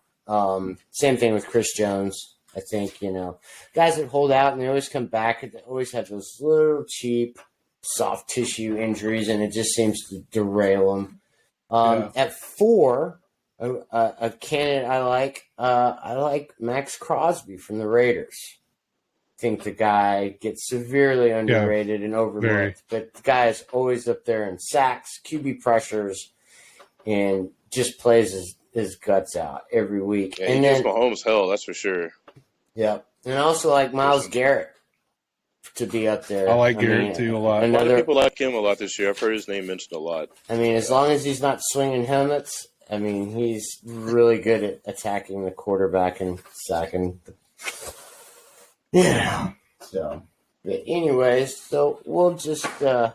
[SPEAKER 1] Same thing with Chris Jones. I think, guys that hold out and they always come back, they always have those little cheap soft tissue injuries, and it just seems to derail them. At 4, a candidate I like Max Crosby from the Raiders. I think the guy gets severely underrated and overlooked, but the guy is always up there in sacks, QB pressures, and just plays his guts out every week.
[SPEAKER 3] Yeah,
[SPEAKER 1] and
[SPEAKER 3] he
[SPEAKER 1] then
[SPEAKER 3] gives Mahomes hell, that's for sure.
[SPEAKER 1] yeah, and I also like Myles Garrett to be up there.
[SPEAKER 2] I like Garrett too a lot.
[SPEAKER 3] A lot of people like him a lot this year. I've heard his name mentioned a lot.
[SPEAKER 1] I mean, as long as he's not swinging helmets, I mean, he's really good at attacking the quarterback and sacking. Yeah. So, but anyways, so we'll just go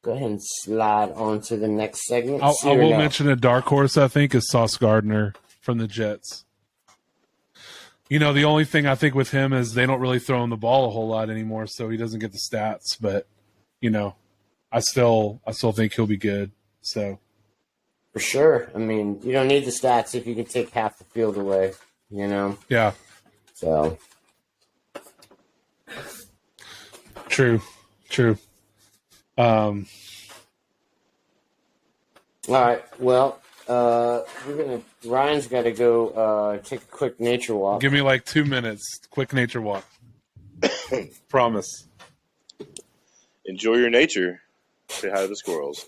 [SPEAKER 1] ahead and slide on to the next segment.
[SPEAKER 2] I will mention a dark horse, I think, is Sauce Gardner from the Jets. The only thing I think with him is they don't really throw him the ball a whole lot anymore, so he doesn't get the stats. But, I still think he'll be good. So
[SPEAKER 1] For sure. I mean, you don't need the stats if you can take half the field away,
[SPEAKER 2] Yeah.
[SPEAKER 1] So,
[SPEAKER 2] True. Um,
[SPEAKER 1] All right. Well, Ryan's got to go take a quick nature walk.
[SPEAKER 2] give me like 2 minutes. Quick nature walk. Promise.
[SPEAKER 3] Enjoy your nature. Say hi to the squirrels.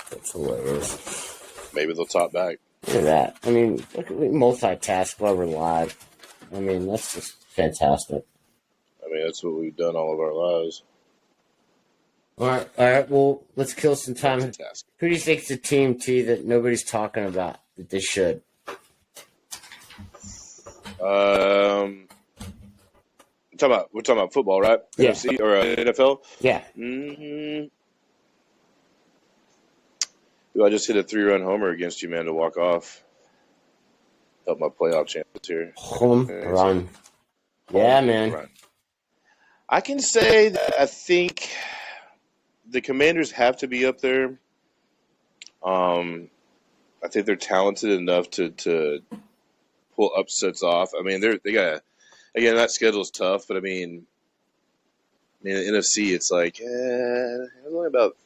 [SPEAKER 1] That's hilarious.
[SPEAKER 3] Maybe they'll talk back.
[SPEAKER 1] Look at that. I mean, look at we multitask while we're live. I mean, that's just fantastic.
[SPEAKER 3] I mean, that's what we've done all of our lives.
[SPEAKER 1] All right. Well, let's kill some time.
[SPEAKER 3] Multitasking.
[SPEAKER 1] Who do you think's the team, T, that nobody's talking about that they should?
[SPEAKER 3] We're talking about football, right?
[SPEAKER 1] Yeah.
[SPEAKER 3] NFC or NFL.
[SPEAKER 1] Yeah.
[SPEAKER 3] Mm-hmm. Dude, I just hit a 3-run homer against you, man, to walk off. Help my playoff chances here.
[SPEAKER 1] Home run. Yeah, man.
[SPEAKER 3] Run. I can say that I think the Commanders have to be up there. I think they're talented enough to pull upsets off. I mean, they got again, that schedule's tough, but I mean, in the NFC, it's like there's only about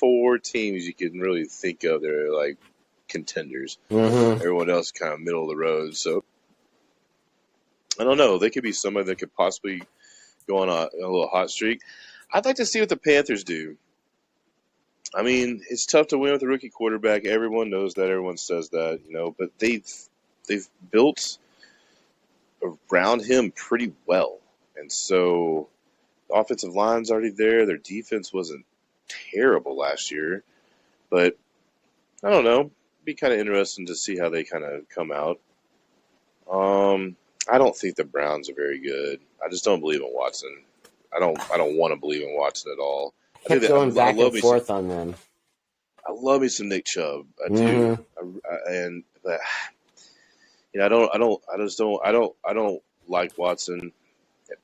[SPEAKER 3] 4 teams you can really think of that are like contenders.
[SPEAKER 1] Mm-hmm.
[SPEAKER 3] Everyone else kind of middle of the road. So I don't know. They could be somebody that could possibly go on a little hot streak. I'd like to see what the Panthers do. I mean, it's tough to win with a rookie quarterback. Everyone knows that. Everyone says that, but they've built around him pretty well. And so the offensive line's already there. Their defense wasn't terrible last year. But I don't know. It'd be kind of interesting to see how they kind of come out. I don't think the Browns are very good. I just don't believe in Watson. I don't want to believe in Watson at all.
[SPEAKER 1] Kept going back and forth on them.
[SPEAKER 3] I love me some Nick Chubb. I do.
[SPEAKER 1] Mm-hmm.
[SPEAKER 3] But I don't like Watson,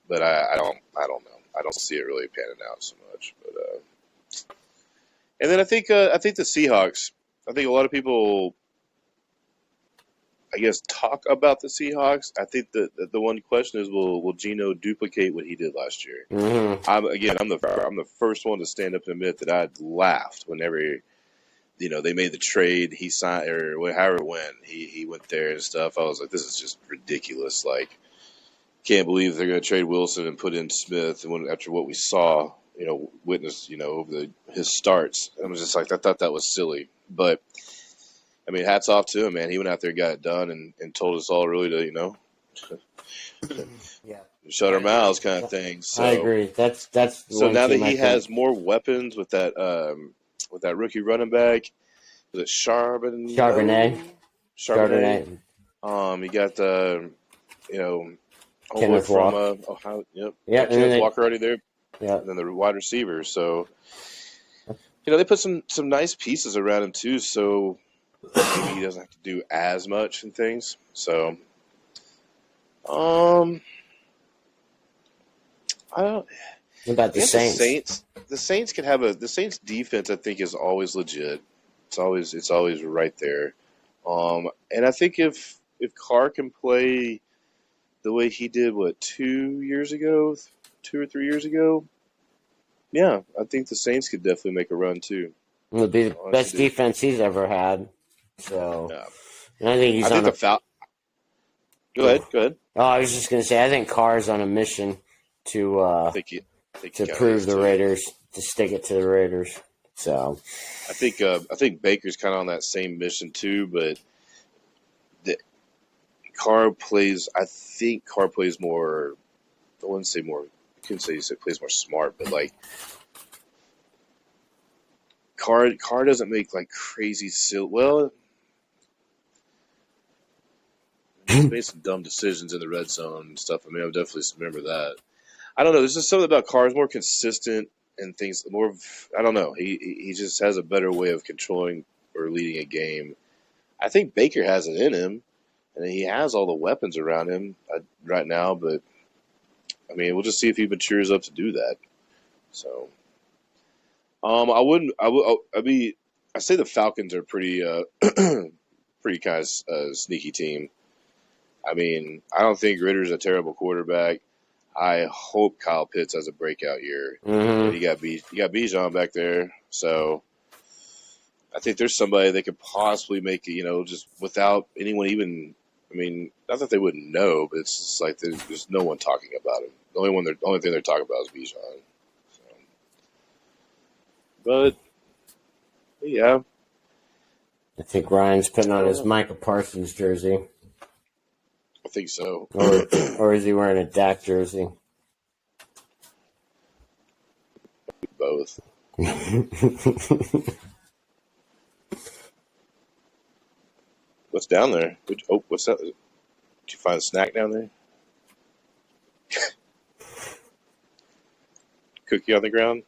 [SPEAKER 3] but I don't know. I don't see it really panning out so much. But and then I think the Seahawks. I think a lot of people, I guess, talk about the Seahawks. I think that the one question is, will Geno duplicate what he did last year?
[SPEAKER 1] Mm-hmm.
[SPEAKER 3] I'm the first one to stand up and admit that I laughed whenever they made the trade. He signed, or however it went. He went there and stuff. I was like, this is just ridiculous. Like, can't believe they're going to trade Wilson and put in Smith. And after what we saw, witnessed, over his starts, I was just like, I thought that was silly. But I mean, hats off to him, man. He went out there, got it done, and told us all really to,
[SPEAKER 1] Yeah.
[SPEAKER 3] shut our mouths, kind of thing. So,
[SPEAKER 1] I agree. That's
[SPEAKER 3] so now that he has more weapons with that rookie running back, was it
[SPEAKER 1] Charbonnet.
[SPEAKER 3] You got the
[SPEAKER 1] Kenneth
[SPEAKER 3] from
[SPEAKER 1] Walker.
[SPEAKER 3] Ohio. Yep.
[SPEAKER 1] Yeah,
[SPEAKER 3] Kenneth Walker already there.
[SPEAKER 1] Yeah.
[SPEAKER 3] And then the wide receiver. So they put some nice pieces around him too. So maybe he doesn't have to do as much and things. So I don't.
[SPEAKER 1] What about the Saints?
[SPEAKER 3] The Saints can have the Saints defense. I think is always legit. It's always right there. And I think if Carr can play the way he did 2 or 3 years ago, yeah, I think the Saints could definitely make a run too.
[SPEAKER 1] It'll be the best defense he's ever had. So,
[SPEAKER 3] yeah.
[SPEAKER 1] And I think he's on
[SPEAKER 3] Go ahead.
[SPEAKER 1] Oh, I was just going to say, I think Carr's on a mission to prove the Raiders, to stick it to the Raiders. So,
[SPEAKER 3] I think Baker's kind of on that same mission too, but Carr plays more. I wouldn't say more. I couldn't say he plays more smart, but like Carr doesn't make like crazy he made some dumb decisions in the red zone and stuff. I mean, I would definitely remember that. I don't know. There's just something about Carr is more consistent and things more. I don't know. He just has a better way of controlling or leading a game. I think Baker has it in him, and he has all the weapons around him right now. But I mean, we'll just see if he matures up to do that. So, I say the Falcons are pretty kind of sneaky team. I mean, I don't think Ritter's a terrible quarterback. I hope Kyle Pitts has a breakout year.
[SPEAKER 1] Mm-hmm.
[SPEAKER 3] You got Bijan back there, so I think there's somebody that could possibly make it. Just without anyone even. I mean, not that they wouldn't know, but it's just like there's no one talking about him. The only thing they're talking about is Bijan. So. But yeah,
[SPEAKER 1] I think Ryan's putting on his Micah Parsons jersey.
[SPEAKER 3] I think so.
[SPEAKER 1] Or is he wearing a Dak jersey?
[SPEAKER 3] Both. What's down there? What's that? Did you find a snack down there? Cookie on the ground?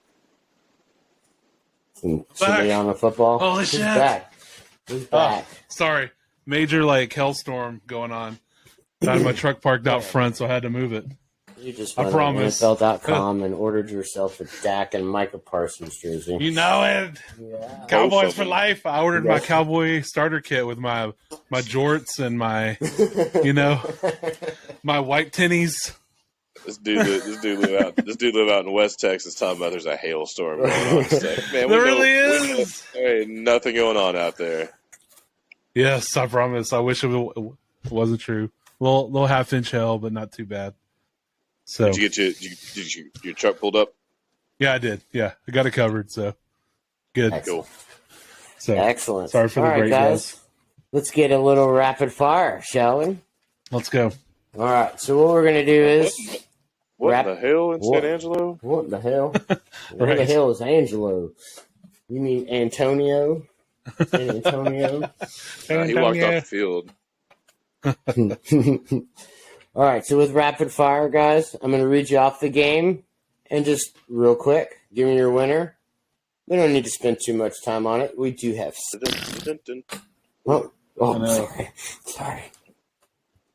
[SPEAKER 1] Some chili on the football.
[SPEAKER 2] Holy
[SPEAKER 1] He's
[SPEAKER 2] shit.
[SPEAKER 1] back. He's back.
[SPEAKER 2] Sorry. Major hailstorm going on. I had my truck parked out front, so I had to move it.
[SPEAKER 1] You just
[SPEAKER 2] I
[SPEAKER 1] went on
[SPEAKER 2] promise.
[SPEAKER 1] NFL.com and ordered yourself a Dak and Micah Parsons jersey.
[SPEAKER 2] You know it.
[SPEAKER 1] Yeah.
[SPEAKER 2] Cowboys for life. I ordered my cowboy starter kit with my jorts and my my white tinnies.
[SPEAKER 3] This dude live out in West Texas talking about there's a hailstorm going on. It's like, man,
[SPEAKER 2] There really is.
[SPEAKER 3] There ain't nothing going on out there.
[SPEAKER 2] Yes, I promise. I wish it wasn't true. Little half-inch hail, but not too bad. So
[SPEAKER 3] Did you get your truck pulled up?
[SPEAKER 2] yeah, I did. Yeah, I got it covered. So good.
[SPEAKER 1] Excellent.
[SPEAKER 2] So
[SPEAKER 1] Excellent.
[SPEAKER 2] sorry for the
[SPEAKER 1] All right,
[SPEAKER 2] break,
[SPEAKER 1] guys. Let's get a little rapid fire, shall we?
[SPEAKER 2] Let's go.
[SPEAKER 1] All right. So what we're gonna do is
[SPEAKER 3] What the hell in
[SPEAKER 1] What?
[SPEAKER 3] San Angelo?
[SPEAKER 1] what the hell? Where the
[SPEAKER 2] Right.
[SPEAKER 1] hell is Angelo? You mean Antonio? San Antonio?
[SPEAKER 3] He walked off the field.
[SPEAKER 1] All right, so with rapid fire, guys, I'm going to read you off the game and just real quick, give me your winner. We don't need to spend too much time on it. We do have. Oh,
[SPEAKER 2] I know.
[SPEAKER 1] sorry.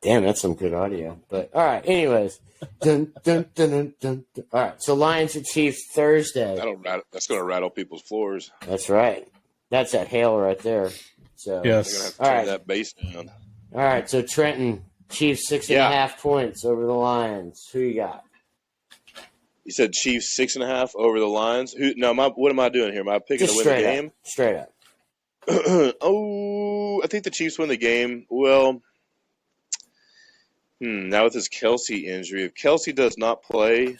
[SPEAKER 1] Damn, that's some good audio. But all right, anyways. Dun, dun, dun, dun, dun, dun. All right, so Lions and Chiefs Thursday.
[SPEAKER 3] That's going to rattle people's floors.
[SPEAKER 1] That's right. That's that hail right there. So
[SPEAKER 3] They're going to
[SPEAKER 2] Yes.
[SPEAKER 3] have to
[SPEAKER 1] All
[SPEAKER 3] turn
[SPEAKER 1] right.
[SPEAKER 3] that bass down.
[SPEAKER 1] All right, so Trenton, Chiefs 6.5 points over the Lions. Who you got?
[SPEAKER 3] You said Chiefs 6.5 over the Lions. What am I doing here? Am I picking
[SPEAKER 1] Just
[SPEAKER 3] to win the
[SPEAKER 1] straight
[SPEAKER 3] game?
[SPEAKER 1] up. Straight up.
[SPEAKER 3] Oh, I think the Chiefs win the game. Well, now with this Kelsey injury, if Kelsey does not play,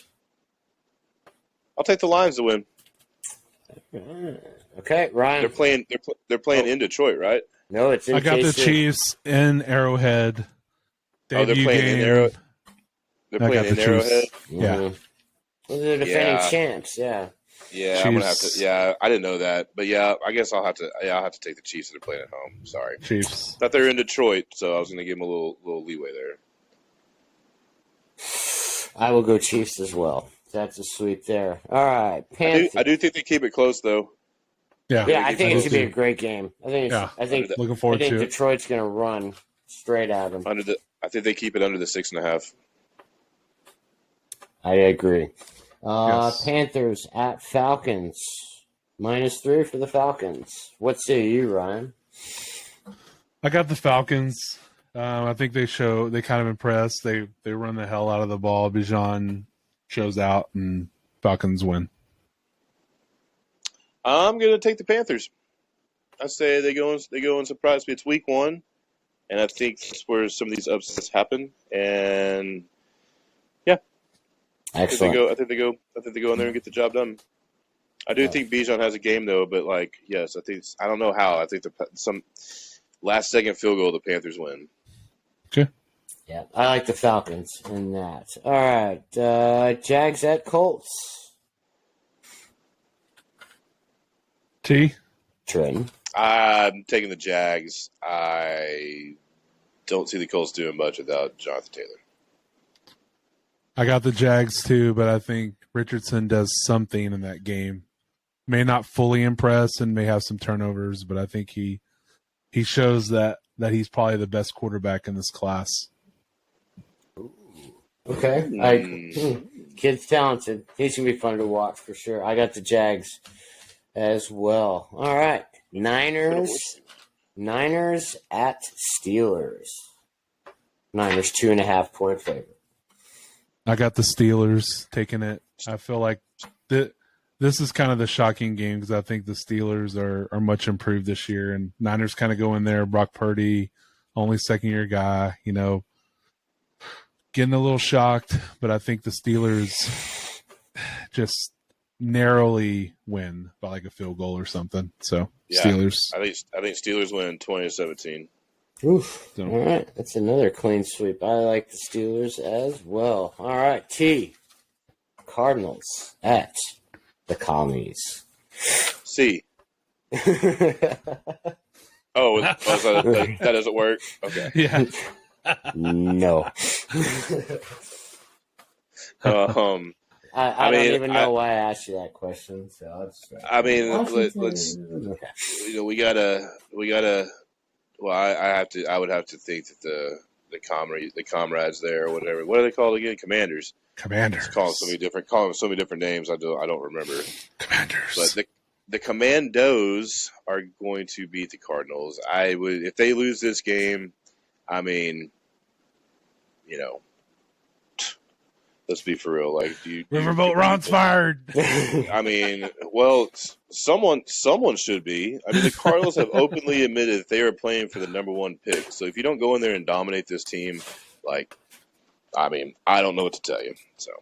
[SPEAKER 3] I'll take the Lions to win.
[SPEAKER 1] Okay, Ryan.
[SPEAKER 3] They're playing in Detroit, right?
[SPEAKER 1] No, it's in
[SPEAKER 2] I got the
[SPEAKER 1] KC.
[SPEAKER 2] Chiefs in Arrowhead.
[SPEAKER 3] Oh, they're
[SPEAKER 2] Debut
[SPEAKER 3] playing in
[SPEAKER 2] game.
[SPEAKER 3] Arrow. They're
[SPEAKER 2] I
[SPEAKER 3] playing
[SPEAKER 2] got
[SPEAKER 3] in
[SPEAKER 2] the
[SPEAKER 3] Arrowhead.
[SPEAKER 2] Chiefs. Yeah.
[SPEAKER 1] Mhm. Well, they're defending
[SPEAKER 3] Yeah.
[SPEAKER 1] champs. Yeah.
[SPEAKER 3] Yeah, I'm gonna have
[SPEAKER 2] Chiefs.
[SPEAKER 3] to. Yeah, I didn't know that, but yeah, I guess I'll have to. Yeah, I'll have to take the Chiefs that are playing at home. Sorry,
[SPEAKER 2] Chiefs.
[SPEAKER 3] thought they were in Detroit, so I was gonna give them a little leeway there.
[SPEAKER 1] I will go Chiefs as well. That's a sweep there. All right, Panthers.
[SPEAKER 3] I do think they keep it close though.
[SPEAKER 2] Yeah.
[SPEAKER 1] Yeah, I think
[SPEAKER 2] I
[SPEAKER 1] it
[SPEAKER 2] do
[SPEAKER 1] should be a
[SPEAKER 2] too.
[SPEAKER 1] great game. I think. It's,
[SPEAKER 2] Yeah.
[SPEAKER 1] I think.
[SPEAKER 2] Looking
[SPEAKER 1] I
[SPEAKER 2] forward
[SPEAKER 1] think
[SPEAKER 2] to it.
[SPEAKER 1] Detroit's going to run straight at them.
[SPEAKER 3] I think they keep it under the 6.5.
[SPEAKER 1] I agree.
[SPEAKER 2] Yes.
[SPEAKER 1] Panthers at Falcons. -3 for the Falcons. What say you, Ryan?
[SPEAKER 2] I got the Falcons. I think they kind of impress. They run the hell out of the ball. Bijan shows out, and Falcons win.
[SPEAKER 3] I'm gonna take the Panthers. I say they go and surprise me. It's week 1, and I think that's where some of these upsets happen. And
[SPEAKER 1] Excellent.
[SPEAKER 3] I think they go in there and get the job done. I do think Bijan has a game though, but yes, I don't know how. I think some last second field goal the Panthers win.
[SPEAKER 2] Okay.
[SPEAKER 1] Yeah, I like the Falcons in that. All right, Jags at Colts.
[SPEAKER 2] T.
[SPEAKER 1] Trenton.
[SPEAKER 3] I'm taking the Jags. I don't see the Colts doing much without Jonathan Taylor.
[SPEAKER 2] I got the Jags too, but I think Richardson does something in that game. May not fully impress and may have some turnovers, but I think he shows that
[SPEAKER 1] Mm.
[SPEAKER 2] he's probably the best quarterback in this class.
[SPEAKER 1] Okay. Kid's talented. He's going to be fun to watch for sure. I got the Jags as well. All right. Niners at Steelers. Niners 2.5 point favorite.
[SPEAKER 2] I got the Steelers taking it. I feel like this is kind of the shocking game because I think the Steelers are much improved this year, and Niners kind of go in there. Brock Purdy, only second-year guy, getting a little shocked, but I think the Steelers just narrowly win by like a field goal or something. So
[SPEAKER 3] Yeah,
[SPEAKER 2] Steelers.
[SPEAKER 3] I think Steelers win 20-17.
[SPEAKER 1] Oof.
[SPEAKER 2] So-
[SPEAKER 1] All right. That's another clean sweep. I like the Steelers as well. All right. T. Cardinals at the Commies.
[SPEAKER 3] C. Oh, that doesn't work? Okay.
[SPEAKER 2] Yeah.
[SPEAKER 1] No.
[SPEAKER 3] I
[SPEAKER 1] I
[SPEAKER 3] mean,
[SPEAKER 1] don't even know why I asked you that question. So I'll just
[SPEAKER 3] I mean,
[SPEAKER 1] Washington.
[SPEAKER 3] let's
[SPEAKER 1] Okay.
[SPEAKER 3] we gotta. Well, I would have to think that the comrades there or whatever. What are they called again? Commanders.
[SPEAKER 2] Commanders.
[SPEAKER 3] Just calling them so many different names. I don't remember.
[SPEAKER 2] Commanders.
[SPEAKER 3] But the Commandos are going to beat the Cardinals. I would if they lose this game. I mean, let's be for real. Like,
[SPEAKER 2] Riverboat Ron's fired.
[SPEAKER 3] I mean, well, someone should be. I mean, the Cardinals have openly admitted that they are playing for the number one pick. So if you don't go in there and dominate this team, I mean, I don't know what to tell you. So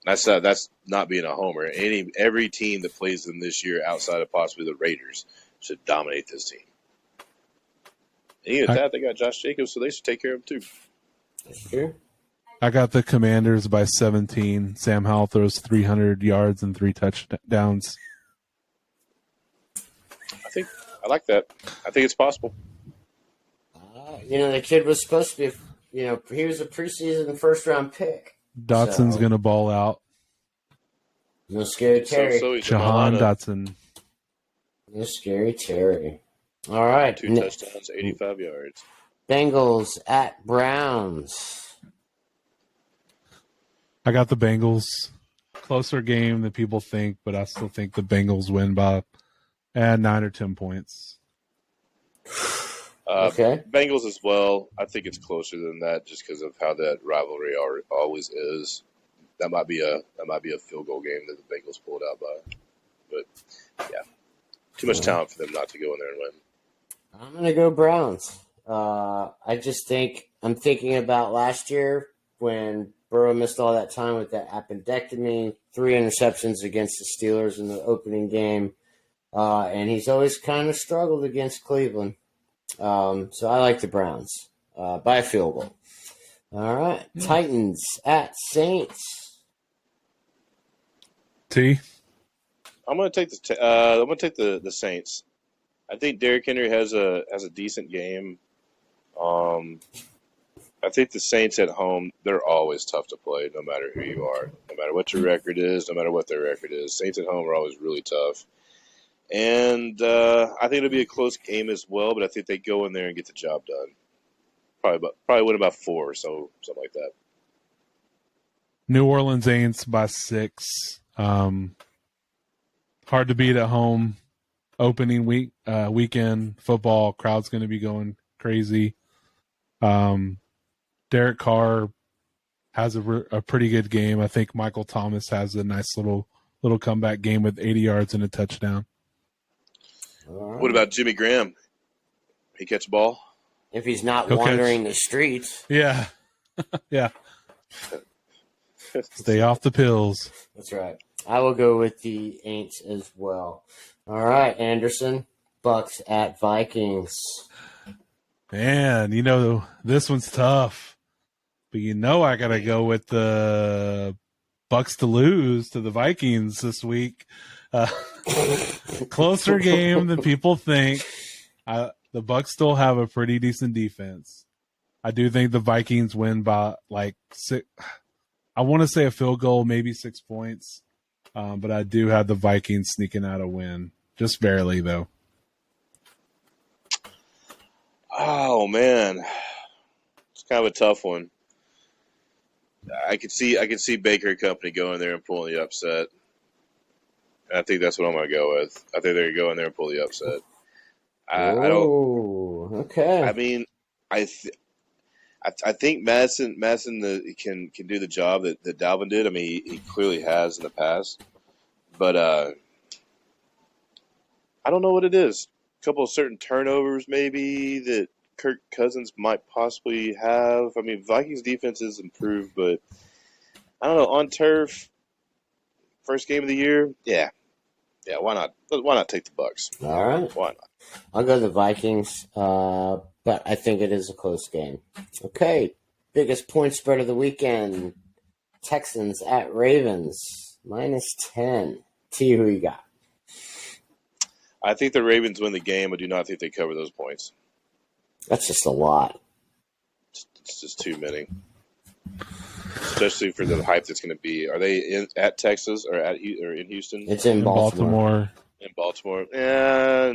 [SPEAKER 3] that's not being a homer. Every team that plays them this year, outside of possibly the Raiders, should dominate this team. And even at that, they got Josh Jacobs, so they should take care of him too.
[SPEAKER 1] Sure.
[SPEAKER 2] I got the Commanders by 17. Sam Howell throws 300 yards and 3 touchdowns.
[SPEAKER 3] I like that. I think it's possible.
[SPEAKER 1] The kid was supposed to be, he was a preseason first-round pick.
[SPEAKER 2] Dotson's
[SPEAKER 1] So-
[SPEAKER 2] going to ball out.
[SPEAKER 1] No scary Terry.
[SPEAKER 3] So he's
[SPEAKER 2] Jahan
[SPEAKER 3] Milano,
[SPEAKER 2] Dotson.
[SPEAKER 1] No scary Terry. All right.
[SPEAKER 3] 2 touchdowns, 85 yards.
[SPEAKER 1] Bengals at Browns.
[SPEAKER 2] I got the Bengals. Closer game than people think, but I still think the Bengals win by 9 or 10 points.
[SPEAKER 1] Okay.
[SPEAKER 3] Bengals as well. I think it's closer than that just because of how that rivalry always is. That might be a field goal game that the Bengals pulled out by. But yeah, too much talent for them not to go in there and win.
[SPEAKER 1] I'm going to go Browns. I just think I'm thinking about last year when Burrow missed all that time with that appendectomy, 3 interceptions against the Steelers in the opening game. And he's always kind of struggled against Cleveland. So I like the Browns by a field goal. All right. Titans at Saints.
[SPEAKER 2] T.
[SPEAKER 3] I'm going to take the Saints. I think Derrick Henry has a decent game. I think the Saints at home, they're always tough to play, no matter who you are, no matter what your record is, no matter what their record is. Saints at home are always really tough. And I think it'll be a close game as well, but I think they go in there and get the job done. Probably win about 4 or so, something like that.
[SPEAKER 2] New Orleans Saints by 6. Hard to beat at home. Opening weekend football, crowd's going to be going crazy. Derek Carr has a pretty good game. I think Michael Thomas has a nice little comeback game with 80 yards and a touchdown.
[SPEAKER 1] All right.
[SPEAKER 3] What about Jimmy Graham? He catch a ball?
[SPEAKER 1] If he's not
[SPEAKER 2] He'll
[SPEAKER 1] wandering the streets.
[SPEAKER 2] Yeah. Yeah. Stay off the pills.
[SPEAKER 1] That's right. I will go with the Aints as well. All right, Anderson. Bucks at Vikings.
[SPEAKER 2] Man, this one's tough. But I got to go with the Bucks to lose to the Vikings this week. Closer game than people think. The Bucks still have a pretty decent defense. I do think the Vikings win by 6. I want to say a field goal, maybe 6 points. But I do have the Vikings sneaking out a win. Just barely, though.
[SPEAKER 3] Oh, man. It's kind of a tough one. I could see Baker and company going there and pulling the upset. And I think that's what I'm going to go with. I think they're going to go in there and pull the upset. I don't.
[SPEAKER 1] Okay.
[SPEAKER 3] I mean, I I think Madison can do the job that Dalvin did. I mean, he clearly has in the past, but I don't know what it is. A couple of certain turnovers, maybe that Kirk Cousins might possibly have. I mean, Vikings defense is improved, but I don't know, on turf, first game of the year, yeah. Why not? Why not take the Bucks?
[SPEAKER 1] All right.
[SPEAKER 3] Why not?
[SPEAKER 1] I'll go the Vikings, but I think it is a close game. Okay, biggest point spread of the weekend. Texans at Ravens, -10. T, who you got?
[SPEAKER 3] I think the Ravens win the game. I do not think they cover those points.
[SPEAKER 1] That's just a lot.
[SPEAKER 3] It's just too many, especially for the hype that's going to be. Are they at Texas or in Houston?
[SPEAKER 1] It's in Baltimore.
[SPEAKER 3] In Baltimore, yeah.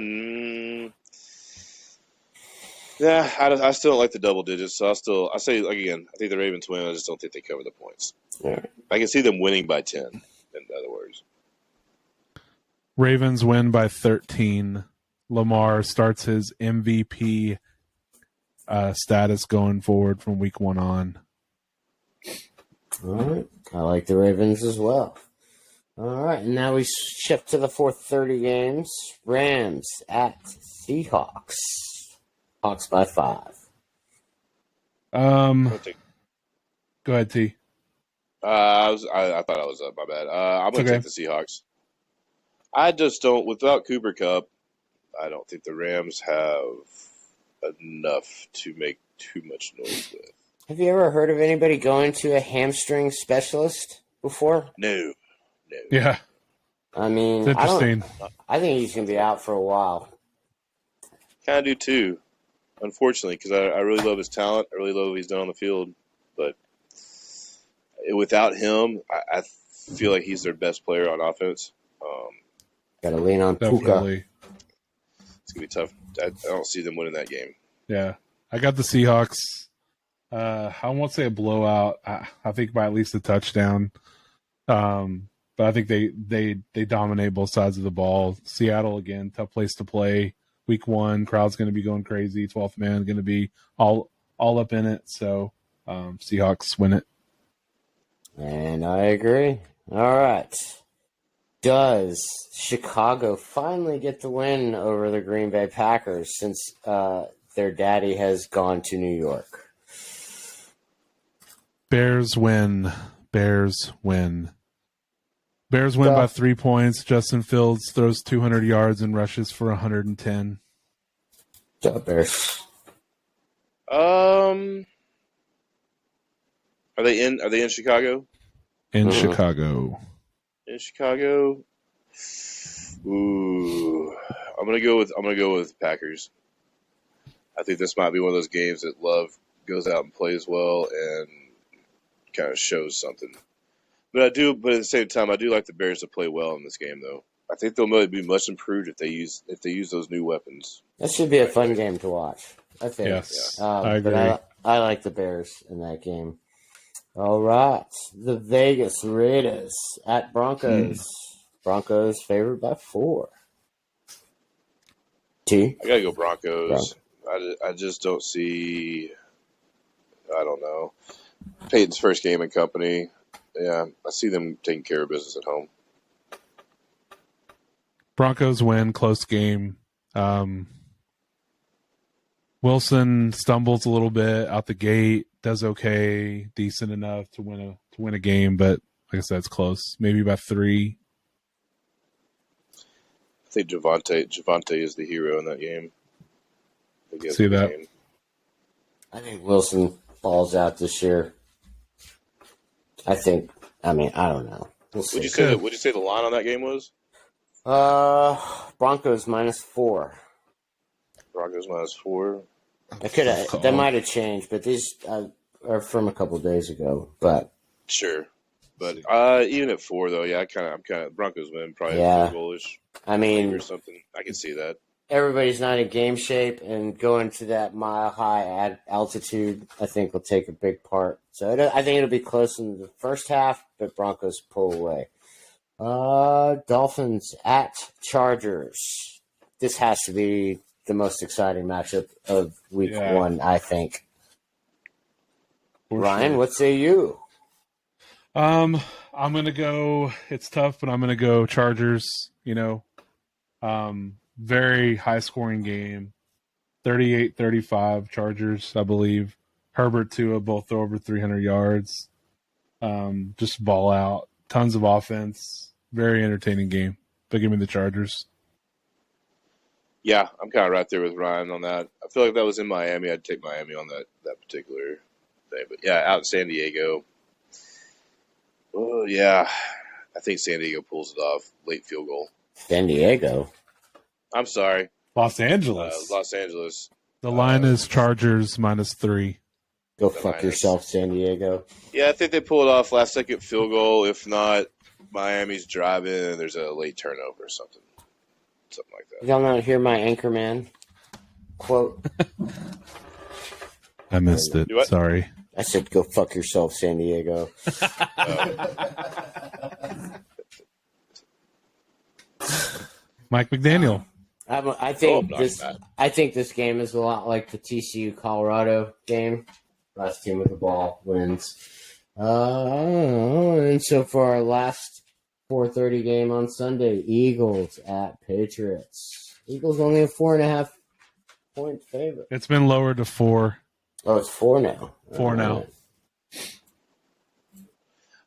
[SPEAKER 3] Yeah, I still don't like the double digits, so I say again. I think the Ravens win. I just don't think they cover the points.
[SPEAKER 1] Yeah.
[SPEAKER 3] I can see them winning by 10. In other words,
[SPEAKER 2] Ravens win by 13. Lamar starts his MVP status going forward from week 1 on.
[SPEAKER 1] All right. I like the Ravens as well. All right. And now we shift to the 4:30 games. Rams at Seahawks. Hawks by 5.
[SPEAKER 2] Go ahead, T.
[SPEAKER 3] I thought I was up. My bad. I'm going to take the Seahawks. I just don't. Without Cooper Kupp, I don't think the Rams have enough to make too much noise with.
[SPEAKER 1] Have you ever heard of anybody going to a hamstring specialist before?
[SPEAKER 3] No.
[SPEAKER 2] Yeah.
[SPEAKER 1] I mean,
[SPEAKER 2] It's interesting.
[SPEAKER 1] I think he's going to be out for a while.
[SPEAKER 3] Kind of do too, unfortunately, because I really love his talent. I really love what he's done on the field. But without him, I feel like he's their best player on offense.
[SPEAKER 1] Got to lean on Puka.
[SPEAKER 2] Definitely.
[SPEAKER 3] It's going to be tough. I don't see them winning that game.
[SPEAKER 2] Yeah. I got the Seahawks. I won't say a blowout. I think by at least a touchdown. But I think they dominate both sides of the ball. Seattle, again, tough place to play. Week 1, crowd's going to be going crazy. 12th man going to be all up in it. So Seahawks win it.
[SPEAKER 1] And I agree. All right. Does Chicago finally get the win over the Green Bay Packers since their daddy has gone to New York?
[SPEAKER 2] Bears win. Bears win by 3 points. Justin Fields throws 200 yards and rushes for 110.
[SPEAKER 1] Go Bears.
[SPEAKER 3] Are they in Chicago?
[SPEAKER 2] In Chicago.
[SPEAKER 3] In Chicago. Ooh. I'm gonna go with Packers. I think this might be one of those games that Love goes out and plays well and kind of shows something. But at the same time, I do like the Bears to play well in this game, though. I think they'll maybe be much improved if they use those new weapons.
[SPEAKER 1] That should be a fun game to watch, I think.
[SPEAKER 2] Yes, I agree.
[SPEAKER 1] But I like the Bears in that game. All right. The Vegas Raiders at Broncos. Broncos favored by 4. T?
[SPEAKER 3] I got to go Broncos. I just don't see – I don't know. Peyton's first game in company. Yeah, I see them taking care of business at home.
[SPEAKER 2] Broncos win, close game. Wilson stumbles a little bit out the gate, does okay, decent enough to win a game, but like I said, it's close. Maybe by 3.
[SPEAKER 3] I think Javonte is the hero in that game.
[SPEAKER 2] See that?
[SPEAKER 3] Game.
[SPEAKER 1] I think Wilson falls out this year. I don't know. We'll see.
[SPEAKER 3] Would you say the line on that game was?
[SPEAKER 1] Broncos -4.
[SPEAKER 3] Broncos -4.
[SPEAKER 1] That might have changed, but these are from a couple days ago. But
[SPEAKER 3] sure, but even at 4 though, yeah, I'm kind of Broncos win probably bullish.
[SPEAKER 1] I mean,
[SPEAKER 3] or something. I can see that.
[SPEAKER 1] Everybody's not in game shape, and going to that mile-high altitude, I think, will take a big part. So I think it'll be close in the first half, but Broncos pull away. Dolphins at Chargers. This has to be the most exciting matchup of week 1, I think.
[SPEAKER 2] For
[SPEAKER 1] Ryan,
[SPEAKER 2] sure.
[SPEAKER 1] what say you?
[SPEAKER 2] I'm gonna go. It's tough, but I'm gonna go Chargers. Very high scoring game. 38-35 Chargers, I believe. Herbert Tua both throw over 300 yards. Just ball out. Tons of offense. Very entertaining game. But give me the Chargers.
[SPEAKER 3] Yeah, I'm kind of right there with Ryan on that. I feel like that was in Miami. I'd take Miami on that particular thing. But yeah, out in San Diego. Oh yeah, I think San Diego pulls it off. Late field goal.
[SPEAKER 1] San Diego.
[SPEAKER 3] I'm sorry,
[SPEAKER 2] Los Angeles.
[SPEAKER 3] Los Angeles.
[SPEAKER 2] The line is Chargers -3.
[SPEAKER 1] Go fuck yourself, San Diego.
[SPEAKER 3] Yeah, I think they pull it off. Last second field goal. If not, Miami's driving and there's a late turnover or something like that.
[SPEAKER 1] Y'all not hear my Anchorman quote?
[SPEAKER 2] I missed it.
[SPEAKER 3] Do what?
[SPEAKER 2] Sorry.
[SPEAKER 1] I said, go fuck yourself, San Diego.
[SPEAKER 2] Mike McDaniel.
[SPEAKER 1] I think
[SPEAKER 3] not
[SPEAKER 1] this.
[SPEAKER 3] bad.
[SPEAKER 1] I think this game is a lot like the TCU Colorado game. Last team with the ball wins. And so for our last 4:30 game on Sunday, Eagles at Patriots. Eagles only a 4.5 point favorite.
[SPEAKER 2] It's been lowered to 4.
[SPEAKER 1] Oh, it's 4 now.
[SPEAKER 2] 4 now.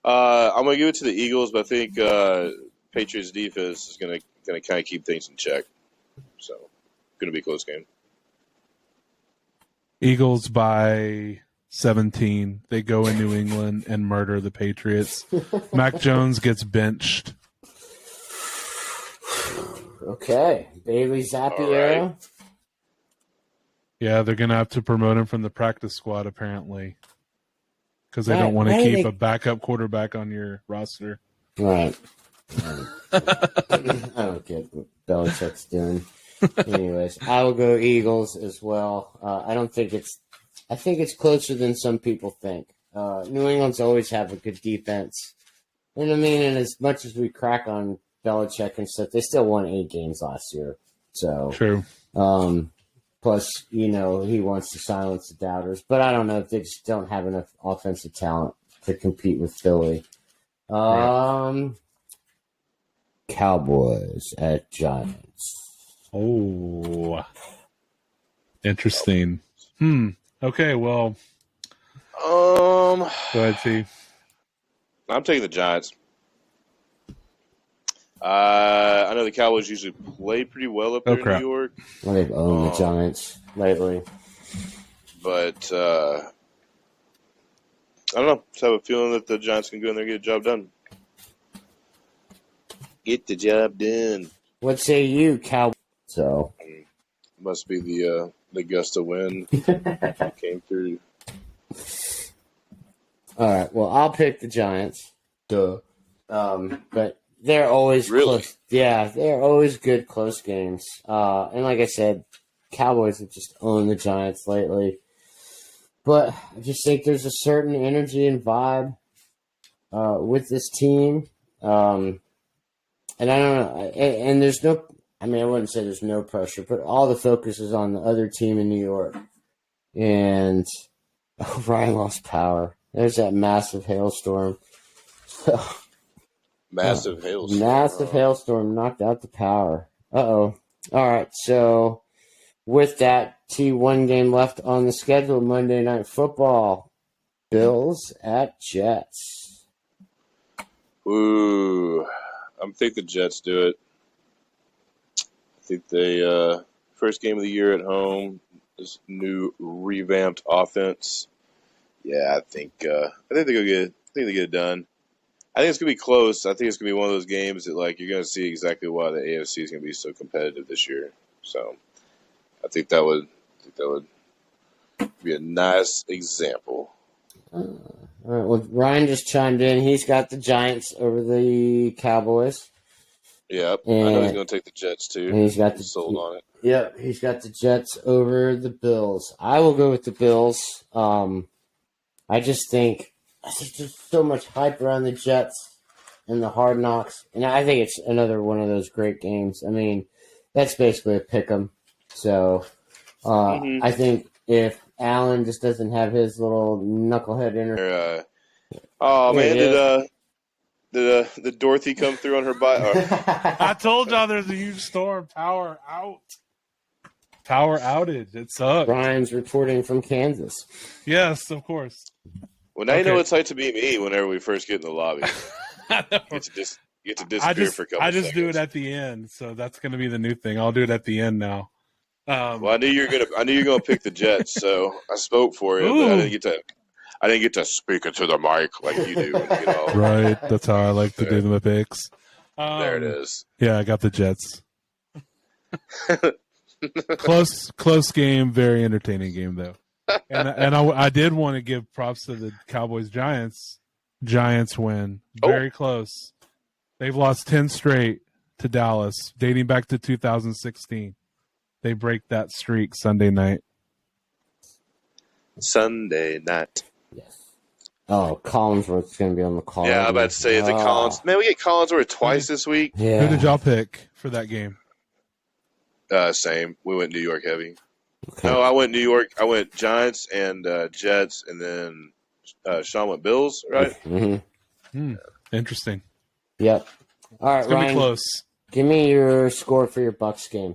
[SPEAKER 3] I'm gonna give it to the Eagles, but I think Patriots defense is gonna kind of keep things in check. So, gonna be a close game.
[SPEAKER 2] Eagles by 17. They go in New England and murder the Patriots. Mac Jones gets benched.
[SPEAKER 1] Okay, Bailey Zappi
[SPEAKER 3] All right.
[SPEAKER 1] era.
[SPEAKER 2] Yeah, they're going to have to promote him from the practice squad, apparently. Because they
[SPEAKER 1] Right,
[SPEAKER 2] don't want to
[SPEAKER 1] why do
[SPEAKER 2] keep
[SPEAKER 1] they-
[SPEAKER 2] a backup quarterback on your roster.
[SPEAKER 1] Right. I don't get what Belichick's doing. Anyways, I will go Eagles as well. I think it's closer than some people think. New England's always have a good defense. And I mean, and as much as we crack on Belichick and stuff, they still won 8 games last year. So,
[SPEAKER 2] True.
[SPEAKER 1] plus, he wants to silence the doubters. But I don't know if they just don't have enough offensive talent to compete with Philly. Cowboys at Giants.
[SPEAKER 2] Oh. Interesting. Okay, well,
[SPEAKER 3] Um,
[SPEAKER 2] go ahead, T.
[SPEAKER 3] I'm taking the Giants. I know the Cowboys usually play pretty well up there in
[SPEAKER 2] crap.
[SPEAKER 3] New York,
[SPEAKER 1] Well, they've owned the Giants lately.
[SPEAKER 3] but I don't know. Just have a feeling that the Giants can go in there and get a job done. Get the job done.
[SPEAKER 1] What say you, Cowboys? So,
[SPEAKER 3] Must be the Augusta win came through.
[SPEAKER 1] all right. Well, I'll pick the Giants. Duh. But they're always
[SPEAKER 3] Really?
[SPEAKER 1] close. Yeah, they're always good close games. And like I said, Cowboys have just owned the Giants lately. But I just think there's a certain energy and vibe with this team. And I don't know. And there's no, I mean, I wouldn't say there's no pressure, but all the focus is on the other team in New York. And Ryan lost power. There's that massive hailstorm. So,
[SPEAKER 3] Massive hailstorm.
[SPEAKER 1] massive hailstorm knocked out the power. Uh-oh. All right, so with that, T1 game left on the schedule, Monday Night Football. Bills at Jets.
[SPEAKER 3] Ooh, I think the Jets do it. I think they first game of the year at home, this new revamped offense. Yeah, I think they get it done. I think it's gonna be close. I think it's gonna be one of those games that you're gonna see exactly why the AFC is gonna be so competitive this year. So I think that would be a nice example.
[SPEAKER 1] All right, well, Ryan just chimed in. He's got the Giants over the Cowboys.
[SPEAKER 3] Yep, I know he's gonna take the Jets too.
[SPEAKER 1] And he's got
[SPEAKER 3] Sold on it.
[SPEAKER 1] Yep, he's got the Jets over the Bills. I will go with the Bills. I just think there's so much hype around the Jets and the Hard Knocks, and I think it's another one of those great games. I mean, that's basically a pick 'em. So I think if Allen just doesn't have his little knucklehead in her.
[SPEAKER 3] Oh
[SPEAKER 1] There
[SPEAKER 3] man,
[SPEAKER 1] it is.
[SPEAKER 3] did Dorothy come through on her bike?
[SPEAKER 2] I told y'all there's a huge storm. Power out. Power outage. It sucks.
[SPEAKER 1] Ryan's reporting from Kansas.
[SPEAKER 2] Yes, of course.
[SPEAKER 3] Well, now you know
[SPEAKER 2] Okay.
[SPEAKER 3] what it's like to be me whenever we first get in the lobby. Get to disappear for a couple
[SPEAKER 2] I just do it
[SPEAKER 3] seconds.
[SPEAKER 2] at the end, so that's going to be the new thing. I'll do it at the end now.
[SPEAKER 3] Well, I knew you were gonna pick the Jets, so I spoke for you, but
[SPEAKER 2] Ooh.
[SPEAKER 3] I didn't get to speak into the mic like you do when you get all
[SPEAKER 2] Right, that's how I like to do the picks.
[SPEAKER 3] There it is.
[SPEAKER 2] Yeah, I got the Jets. Close game, very entertaining game though. And I did want to give props to the Cowboys Giants. Giants win, very close. They've lost 10 straight to Dallas, dating back to 2016. They break that streak Sunday night.
[SPEAKER 3] Sunday night.
[SPEAKER 1] Yes. Oh, Collinsworth's going to be on the call.
[SPEAKER 3] Yeah, I'm about to say, is it Collins? Man, we get Collinsworth twice this week.
[SPEAKER 1] Yeah.
[SPEAKER 2] Who did y'all pick for that game?
[SPEAKER 3] Same. We went New York heavy.
[SPEAKER 1] Okay.
[SPEAKER 3] No, I went New York. I went Giants and Jets, and then Sean went Bills, right?
[SPEAKER 1] Mm-hmm.
[SPEAKER 2] Interesting.
[SPEAKER 1] Yep. All right,
[SPEAKER 2] It's gonna be
[SPEAKER 1] Ryan,
[SPEAKER 2] close.
[SPEAKER 1] give me your score for your Bucks game.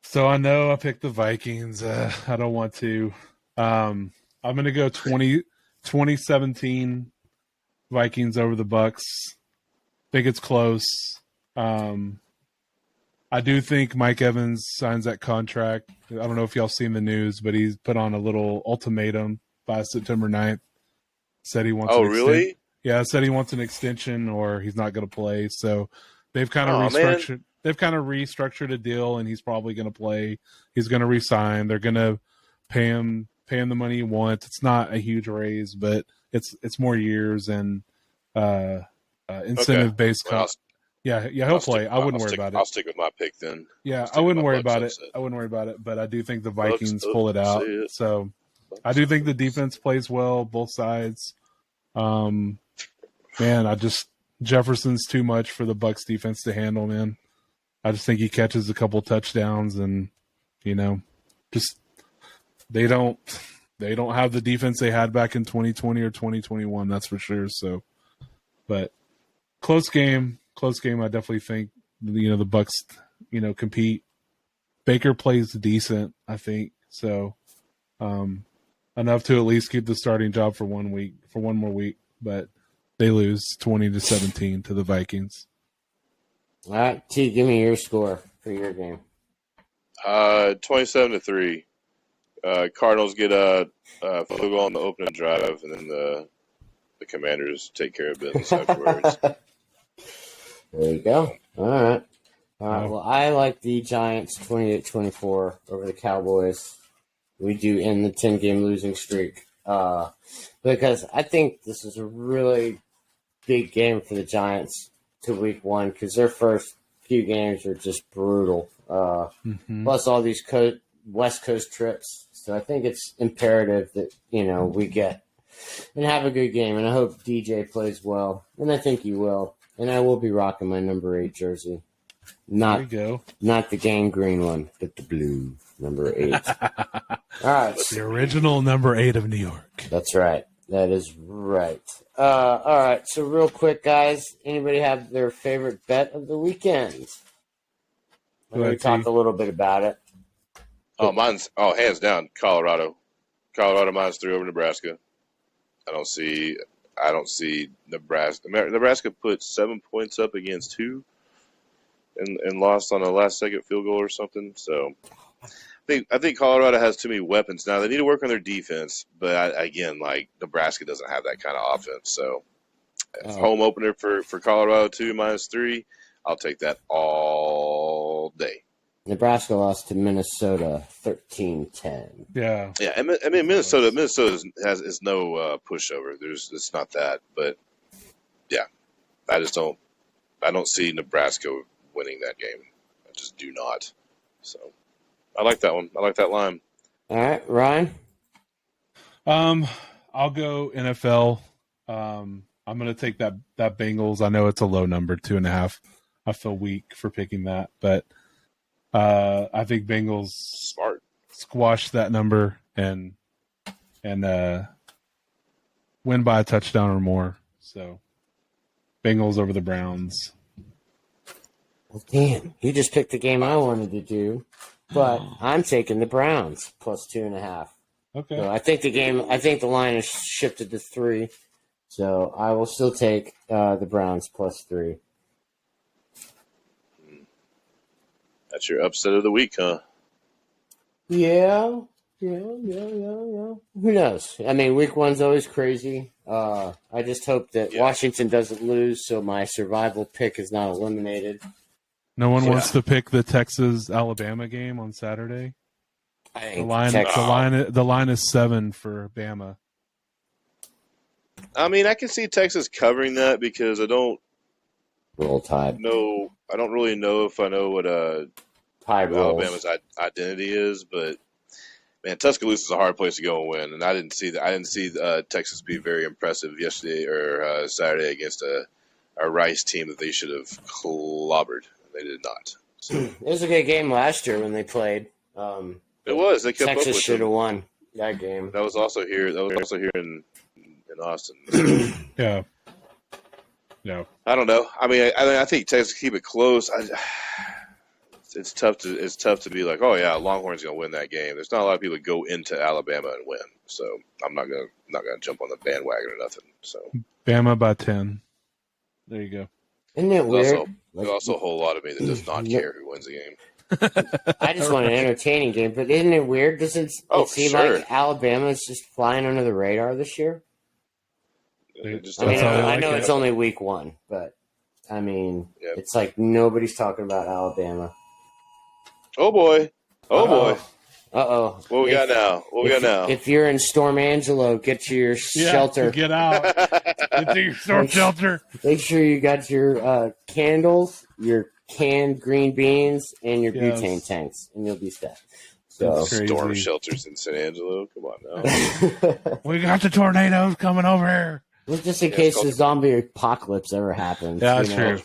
[SPEAKER 2] So I know I picked the Vikings. I don't want to. I'm going to go 2017 Vikings over the Bucks. Think it's close. I do think Mike Evans signs that contract. I don't know if y'all seen the news, but he's put on a little ultimatum by September 9th. Said he wants.
[SPEAKER 3] Oh, really?
[SPEAKER 2] Yeah, said he wants an extension or he's not going to play. So they've kind of restructured.
[SPEAKER 3] Man.
[SPEAKER 2] They've kind of restructured a deal, and he's probably going to play. He's going to resign. They're going to pay him the money he wants. It's not a huge raise, but it's more years and incentive based.
[SPEAKER 3] Well,
[SPEAKER 2] Yeah, he'll play. I wouldn't worry about it.
[SPEAKER 3] I'll stick with my pick then.
[SPEAKER 2] Yeah, I wouldn't worry about it. I wouldn't worry about it, but I do think the Vikings pull it out. So I do think the defense plays well, both sides. Man, Jefferson's too much for the Bucks defense to handle, man. I just think he catches a couple touchdowns and, just they don't have the defense they had back in 2020 or 2021, that's for sure. So, but close game. I definitely think the Bucks compete. Baker plays decent, I think. So enough to at least keep the starting job for one more week, but they lose 20-17 to the Vikings.
[SPEAKER 1] All right, T, give me your score for your game.
[SPEAKER 3] 27-3. Cardinals get a field goal on the opening drive, and then the Commanders take care of business afterwards.
[SPEAKER 1] There you go. All right. Well, I like the Giants 28-24 over the Cowboys. We do end the 10-game losing streak because I think this is a really big game for the Giants to week one because their first few games are just brutal. Plus all these West Coast trips. So I think it's imperative that, we get and have a good game. And I hope DJ plays well. And I think he will. And I will be rocking my number 8 jersey.
[SPEAKER 2] There you go.
[SPEAKER 1] Not the gangrene one, but the blue number 8. All right.
[SPEAKER 2] The original number 8 of New York.
[SPEAKER 1] That's right. That is right. All right. So real quick, guys, anybody have their favorite bet of the weekend? We talked a little bit about it.
[SPEAKER 3] Oh, hands down, Colorado. Colorado -3 over Nebraska. I don't see Nebraska. Nebraska put 7 points up against 2 and lost on a last-second field goal or something. So I think Colorado has too many weapons. Now, they need to work on their defense, but Nebraska doesn't have that kind of offense. So home opener for Colorado 2 -3, I'll take that all day.
[SPEAKER 1] Nebraska lost to Minnesota 13-10.
[SPEAKER 2] Yeah.
[SPEAKER 3] Yeah, I mean Minnesota is no pushover. It's not that, but yeah, I don't see Nebraska winning that game. I just do not. So I like that one. I like that line.
[SPEAKER 1] All right, Ryan.
[SPEAKER 2] I'll go NFL. I'm going to take that Bengals. I know it's a low number, 2.5. I feel weak for picking that, but I think Bengals squash that number and win by a touchdown or more. So Bengals over the Browns.
[SPEAKER 1] Well, damn, you just picked the game I wanted to do, but I'm taking the Browns plus 2.5.
[SPEAKER 2] Okay.
[SPEAKER 1] So I think the line is shifted to 3. So I will still take the Browns plus 3.
[SPEAKER 3] That's your upset of the week, huh?
[SPEAKER 1] Yeah. Who knows? I mean, week 1's always crazy. I just hope that Washington doesn't lose, so my survival pick is not eliminated.
[SPEAKER 2] No one wants to pick the Texas-Alabama game on Saturday.
[SPEAKER 1] I think
[SPEAKER 2] The line is 7 for Bama.
[SPEAKER 3] I mean, I can see Texas covering that because I don't
[SPEAKER 1] Roll Tide.
[SPEAKER 3] know. I don't really know if I know what
[SPEAKER 1] Tide rolls.
[SPEAKER 3] Alabama's identity is, but man, Tuscaloosa is a hard place to go and win, and I didn't see Texas be very impressive yesterday or Saturday against a Rice team that they should have clobbered. They did not. So.
[SPEAKER 1] It was a good game last year when they played.
[SPEAKER 3] It was. They kept up
[SPEAKER 1] Texas
[SPEAKER 3] with
[SPEAKER 1] should have
[SPEAKER 3] them.
[SPEAKER 1] won that game.
[SPEAKER 3] That was also here in Austin. So.
[SPEAKER 2] Yeah. No.
[SPEAKER 3] I don't know. I mean, I think Texas keep it close. It's tough to be like, oh yeah, Longhorns gonna win that game. There's not a lot of people that go into Alabama and win, so I'm not gonna jump on the bandwagon or nothing. So
[SPEAKER 2] Bama by 10. There you go.
[SPEAKER 1] Isn't it weird?
[SPEAKER 3] There's also a whole lot of me that does not care who wins the game.
[SPEAKER 1] I just want an entertaining game, but isn't it weird? Doesn't it seem like Alabama's just flying under the radar this year? I know it's only week 1, but I mean, it's like nobody's talking about Alabama.
[SPEAKER 3] Oh boy.
[SPEAKER 1] Uh-oh.
[SPEAKER 3] What we got now?
[SPEAKER 1] If you're in Storm Angelo, get to your shelter.
[SPEAKER 2] Get out. Get to your storm shelter.
[SPEAKER 1] Make sure you got your candles, your canned green beans, and your butane tanks, and you'll be set. So
[SPEAKER 3] storm shelters in San Angelo. Come on now.
[SPEAKER 2] We got the tornadoes coming over here.
[SPEAKER 1] Well, just in case the zombie apocalypse ever happens.
[SPEAKER 2] Yeah, that's true.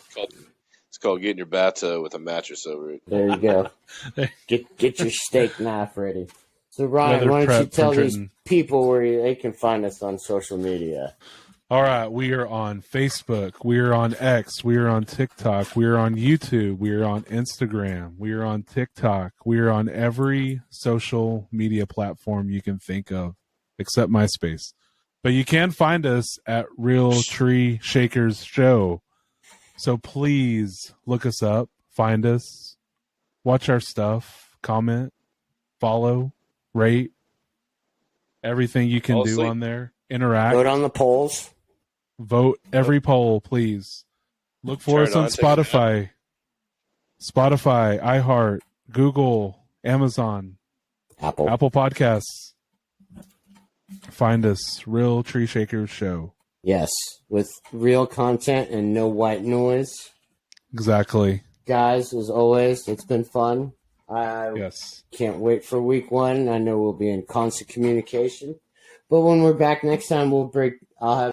[SPEAKER 3] It's called getting your bathtub with a mattress over it.
[SPEAKER 1] There you go. Get your steak knife ready. So, Ryan, why don't you tell these people where they can find us on social media?
[SPEAKER 2] All right. We are on Facebook. We are on X. We are on TikTok. We are on YouTube. We are on Instagram. We are on TikTok. We are on every social media platform you can think of, except MySpace. But you can find us at Real Tree Shakers Show. So please look us up, find us, watch our stuff, comment, follow, rate, everything you can do on there. Interact.
[SPEAKER 1] Vote on the polls.
[SPEAKER 2] Vote every poll, please. Look for us on Spotify. Spotify, iHeart, Google, Amazon, Apple Podcasts. Find us, Real Tree Shakers Show.
[SPEAKER 1] Yes, with real content and no white noise.
[SPEAKER 2] Exactly.
[SPEAKER 1] Guys, as always, it's been fun. I can't wait for week 1. I know we'll be in constant communication. But when we're back next time, I'll have